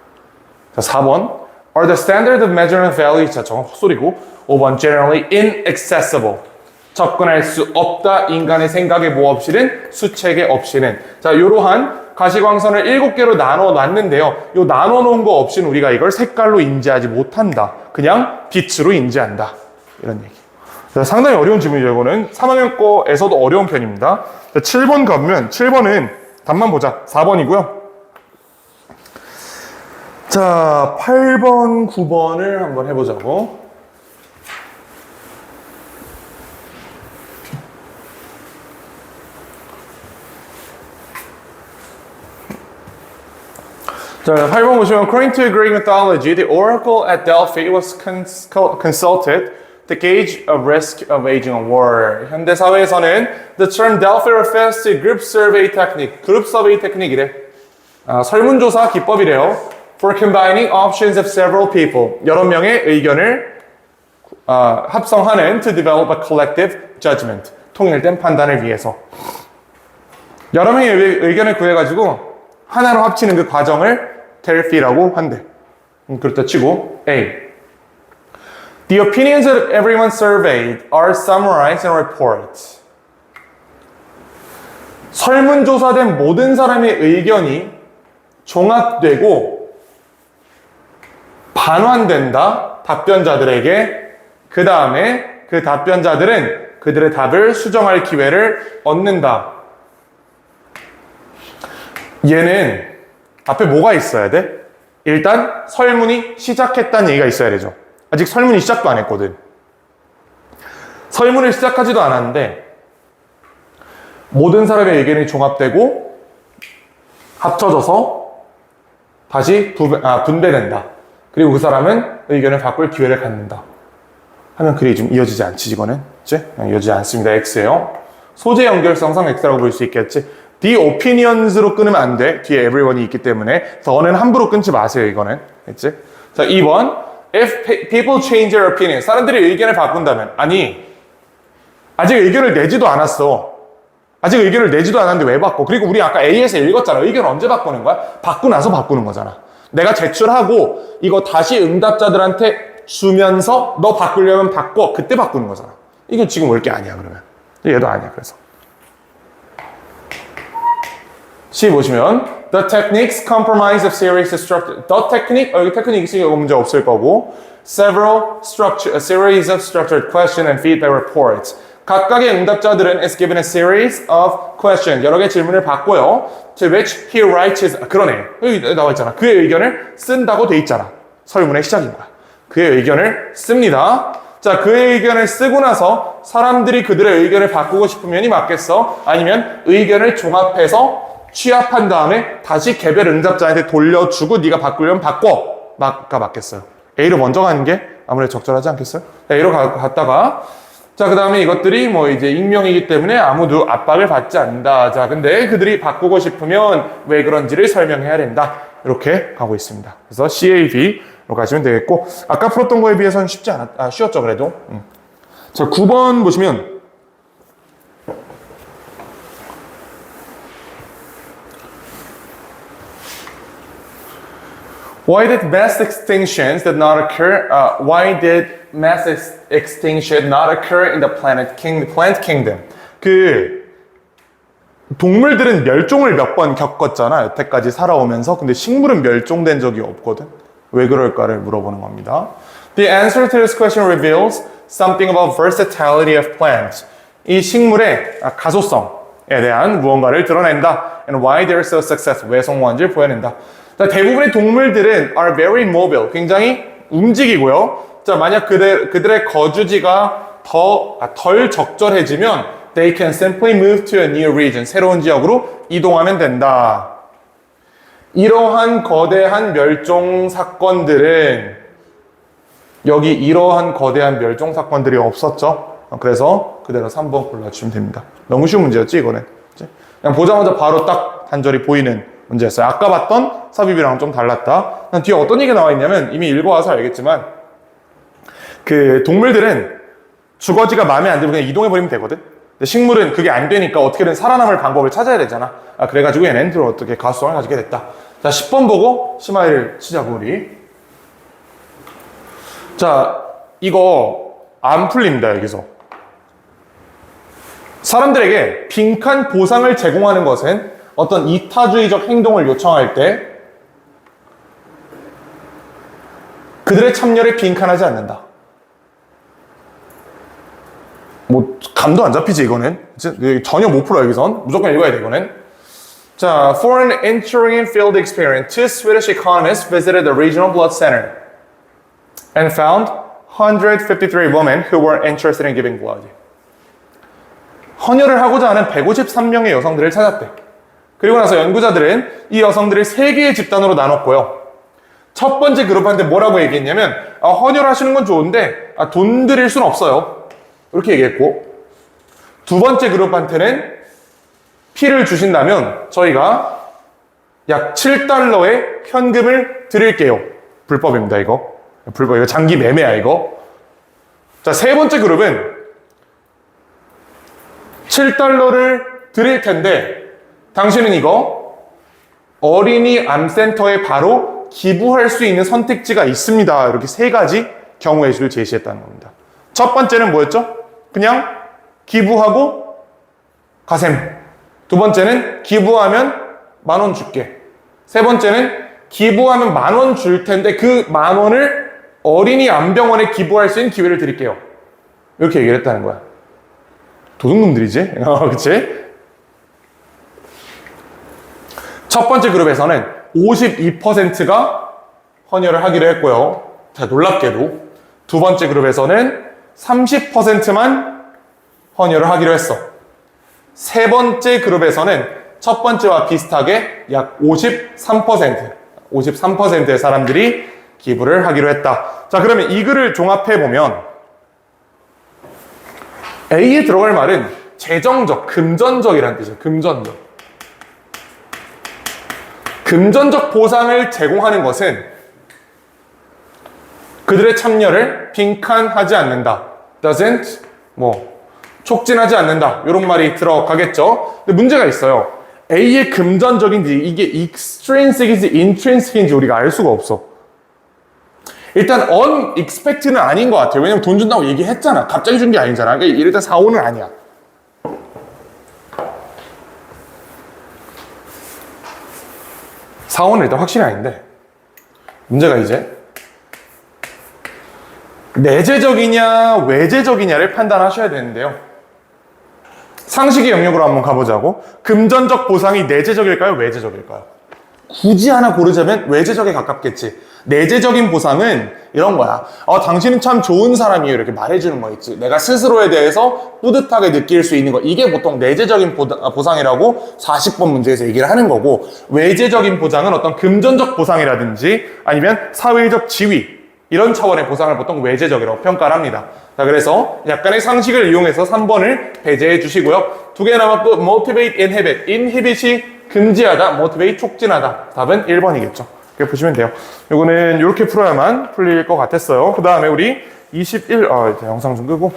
자, 4번. Are the standard of measurement values, 자, 저건 헛소리고. 5번. Generally inaccessible. 접근할 수 없다. 인간의 생각에 뭐 없이는? 수책에 없이는. 자, 이러한 가시광선을 7개로 나눠 놨는데요. 요 나눠 놓은 거 없이는 우리가 이걸 색깔로 인지하지 못한다. 그냥 빛으로 인지한다. 이런 얘기. 자, 상당히 어려운 질문이죠. 이거는 3학년 거에서도 어려운 편입니다. 자, 7번 가면 7번은 답만 보자. 4번이고요. 자, 8번, 9번을 한번 해보자고. 자, 8번 보시면 According to Greek mythology, the oracle at Delphi was consulted to gauge a risk of waging a war. 현대 사회에서는 the term Delphi refers to group survey technique. 그룹 서베이 테크닉이래. 설문조사 기법이래요. For combining options of several people. 여러 명의 의견을 합성하는 to develop a collective judgment. 통일된 판단을 위해서. 여러 명의 의견을 구해가지고 하나로 합치는 그 과정을 델피라고 한대. 그렇다 치고 A. The opinions of everyone surveyed are summarized in a report. 설문조사된 모든 사람의 의견이 종합되고 반환된다. 답변자들에게. 그 다음에 그 답변자들은 그들의 답을 수정할 기회를 얻는다. 얘는 앞에 뭐가 있어야 돼? 일단 설문이 시작했다는 얘기가 있어야 되죠. 아직 설문이 시작도 안 했거든. 설문을 시작하지도 않았는데 모든 사람의 의견이 종합되고 합쳐져서 다시 분배된다. 그리고 그 사람은 의견을 바꿀 기회를 갖는다. 하면 글이 좀 이어지지 않지, 이거는? 그치? 이어지지 않습니다. X예요. 소재 연결성상 X라고 볼 수 있겠지. The opinions로 끊으면 안 돼. 뒤에 everyone이 있기 때문에. 더는 함부로 끊지 마세요, 이거는. 됐지? 자, 2번. If people change their opinion. 사람들이 의견을 바꾼다면. 아니, 아직 의견을 내지도 않았어. 아직 의견을 내지도 않았는데 왜 바꿔? 그리고 우리 아까 A에서 읽었잖아. 의견 언제 바꾸는 거야? 받고 나서 바꾸는 거잖아. 내가 제출하고 이거 다시 응답자들한테 주면서 너 바꾸려면 바꿔. 그때 바꾸는 거잖아. 이건 지금 올 게 아니야, 그러면. 얘도 아니야, 그래서. C 보시면 The techniques comprise of series of structure. The technique, 여기 테크닉 있으니까 문제 없을 거고 several structure, a series of structured question and feedback reports. 각각의 응답자들은 is given a series of questions. 여러 개의 질문을 받고요. To which he writes his, 그러네. 여기 나와 있잖아. 그의 의견을 쓴다고 돼 있잖아. 설문의 시작인 거야. 그의 의견을 씁니다. 자, 그의 의견을 쓰고 나서 사람들이 그들의 의견을 바꾸고 싶으면이 맞겠어? 아니면 의견을 종합해서 취합한 다음에 다시 개별 응답자한테 돌려주고 네가 바꾸려면 바꿔. 가 맞겠어요. A로 먼저 가는 게 아무래도 적절하지 않겠어요? A로 갔다가 자, 그 다음에 이것들이 뭐 이제 익명이기 때문에 아무도 압박을 받지 않는다. 자, 근데 그들이 바꾸고 싶으면 왜 그런지를 설명해야 된다. 이렇게 가고 있습니다. 그래서 CAB로 가시면 되겠고, 아까 풀었던 거에 비해서는 쉬웠죠, 그래도. 자, 9번 보시면, Why did mass extinctions did not occur? Why did mass extinction not occur in the plant kingdom? 그 동물들은 멸종을 몇 번 겪었잖아, 여태까지 살아오면서. 근데 식물은 멸종된 적이 없거든. 왜 그럴까를 물어보는 겁니다. The answer to this question reveals something about versatility of plants. 이 식물의 가소성에 대한 무언가를 드러낸다. And why they're so successful. 왜 성공한지를 보여낸다. 자, 대부분의 동물들은 are very mobile. 굉장히 움직이고요. 자, 만약 그들의 거주지가 덜 적절해지면 they can simply move to a new region. 새로운 지역으로 이동하면 된다. 이러한 거대한 멸종 사건들은 여기 이러한 거대한 멸종 사건들이 없었죠. 그래서 그대로 3번 골라주시면 됩니다. 너무 쉬운 문제였지, 이거는. 그냥 보자마자 바로 딱 단절이 보이는 문제였어요. 아까 봤던 삽입이랑 좀 달랐다. 뒤에 어떤 얘기가 나와 있냐면 이미 읽어와서 알겠지만 그 동물들은 주거지가 마음에 안 들면 그냥 이동해버리면 되거든. 근데 식물은 그게 안 되니까 어떻게든 살아남을 방법을 찾아야 되잖아. 그래가지고 얘는 어떻게 가수성을 가지게 됐다. 자, 10번 보고 심하이를 치자고, 우리. 자, 이거 안 풀립니다, 여기서. 사람들에게 빈칸 보상을 제공하는 것은 어떤 이타주의적 행동을 요청할 때 그들의 참여를 빈칸하지 않는다. 뭐 감도 안 잡히지, 이거는. 전혀 못 풀어, 여기선. 무조건 읽어야 돼, 이거는. 자, for an entering field experience, two Swedish economists visited the regional blood center and found 153 women who were interested in giving blood. 헌혈을 하고자 하는 153명의 여성들을 찾았대. 그리고 나서 연구자들은 이 여성들을 3개의 집단으로 나눴고요. 첫 번째 그룹한테 뭐라고 얘기했냐면, 헌혈하시는 건 좋은데 돈 드릴 순 없어요. 이렇게 얘기했고, 두 번째 그룹한테는 피를 주신다면 저희가 약 7달러의 현금을 드릴게요. 불법입니다, 이거. 불법, 이거 장기 매매야, 이거. 자, 세 번째 그룹은 7달러를 드릴 텐데 당신은 이거 어린이 암센터에 바로 기부할 수 있는 선택지가 있습니다. 이렇게 3가지 경우의 수를 제시했다는 겁니다. 첫 번째는 뭐였죠? 그냥 기부하고 가셈. 두 번째는 기부하면 10,000원 줄게. 세 번째는 기부하면 10,000원 줄 텐데 그 10,000원을 어린이 암병원에 기부할 수 있는 기회를 드릴게요. 이렇게 얘기를 했다는 거야. 도둑놈들이지? 그치? 첫 번째 그룹에서는 52%가 헌혈을 하기로 했고요. 자, 놀랍게도 두 번째 그룹에서는 30%만 헌혈을 하기로 했어. 세 번째 그룹에서는 첫 번째와 비슷하게 약 53%의 사람들이 기부를 하기로 했다. 자, 그러면 이 글을 종합해보면 A에 들어갈 말은 재정적, 금전적이라는 뜻이에요. 금전적. 금전적 보상을 제공하는 것은 그들의 참여를 빈칸하지 않는다. doesn't, 촉진하지 않는다. 이런 말이 들어가겠죠. 근데 문제가 있어요. A의 금전적인지 이게 extrinsic인지 intrinsic인지 우리가 알 수가 없어. 일단 unexpected는 아닌 것 같아요. 왜냐면 돈 준다고 얘기했잖아. 갑자기 준 게 아니잖아. 그러니까 일단 4, 5는 아니야. 4, 5는 일단 확실히 아닌데 문제가 이제 내재적이냐 외재적이냐를 판단하셔야 되는데요. 상식의 영역으로 한번 가보자고. 금전적 보상이 내재적일까요? 외재적일까요? 굳이 하나 고르자면 외재적에 가깝겠지. 내재적인 보상은 이런 거야. 당신은 참 좋은 사람이에요. 이렇게 말해주는 거 있지. 내가 스스로에 대해서 뿌듯하게 느낄 수 있는 거. 이게 보통 내재적인 보상이라고 40번 문제에서 얘기를 하는 거고, 외재적인 보상은 어떤 금전적 보상이라든지 아니면 사회적 지위, 이런 차원의 보상을 보통 외재적이라고 평가를 합니다. 자, 그래서 약간의 상식을 이용해서 3번을 배제해 주시고요. 2개 남았고, motivate, inhibit. inhibit이 금지하다, motivate 촉진하다. 답은 1번이겠죠. 이렇게 보시면 돼요. 요거는 이렇게 풀어야만 풀릴 것 같았어요. 그 다음에 우리 21, 이제 영상 좀 끄고.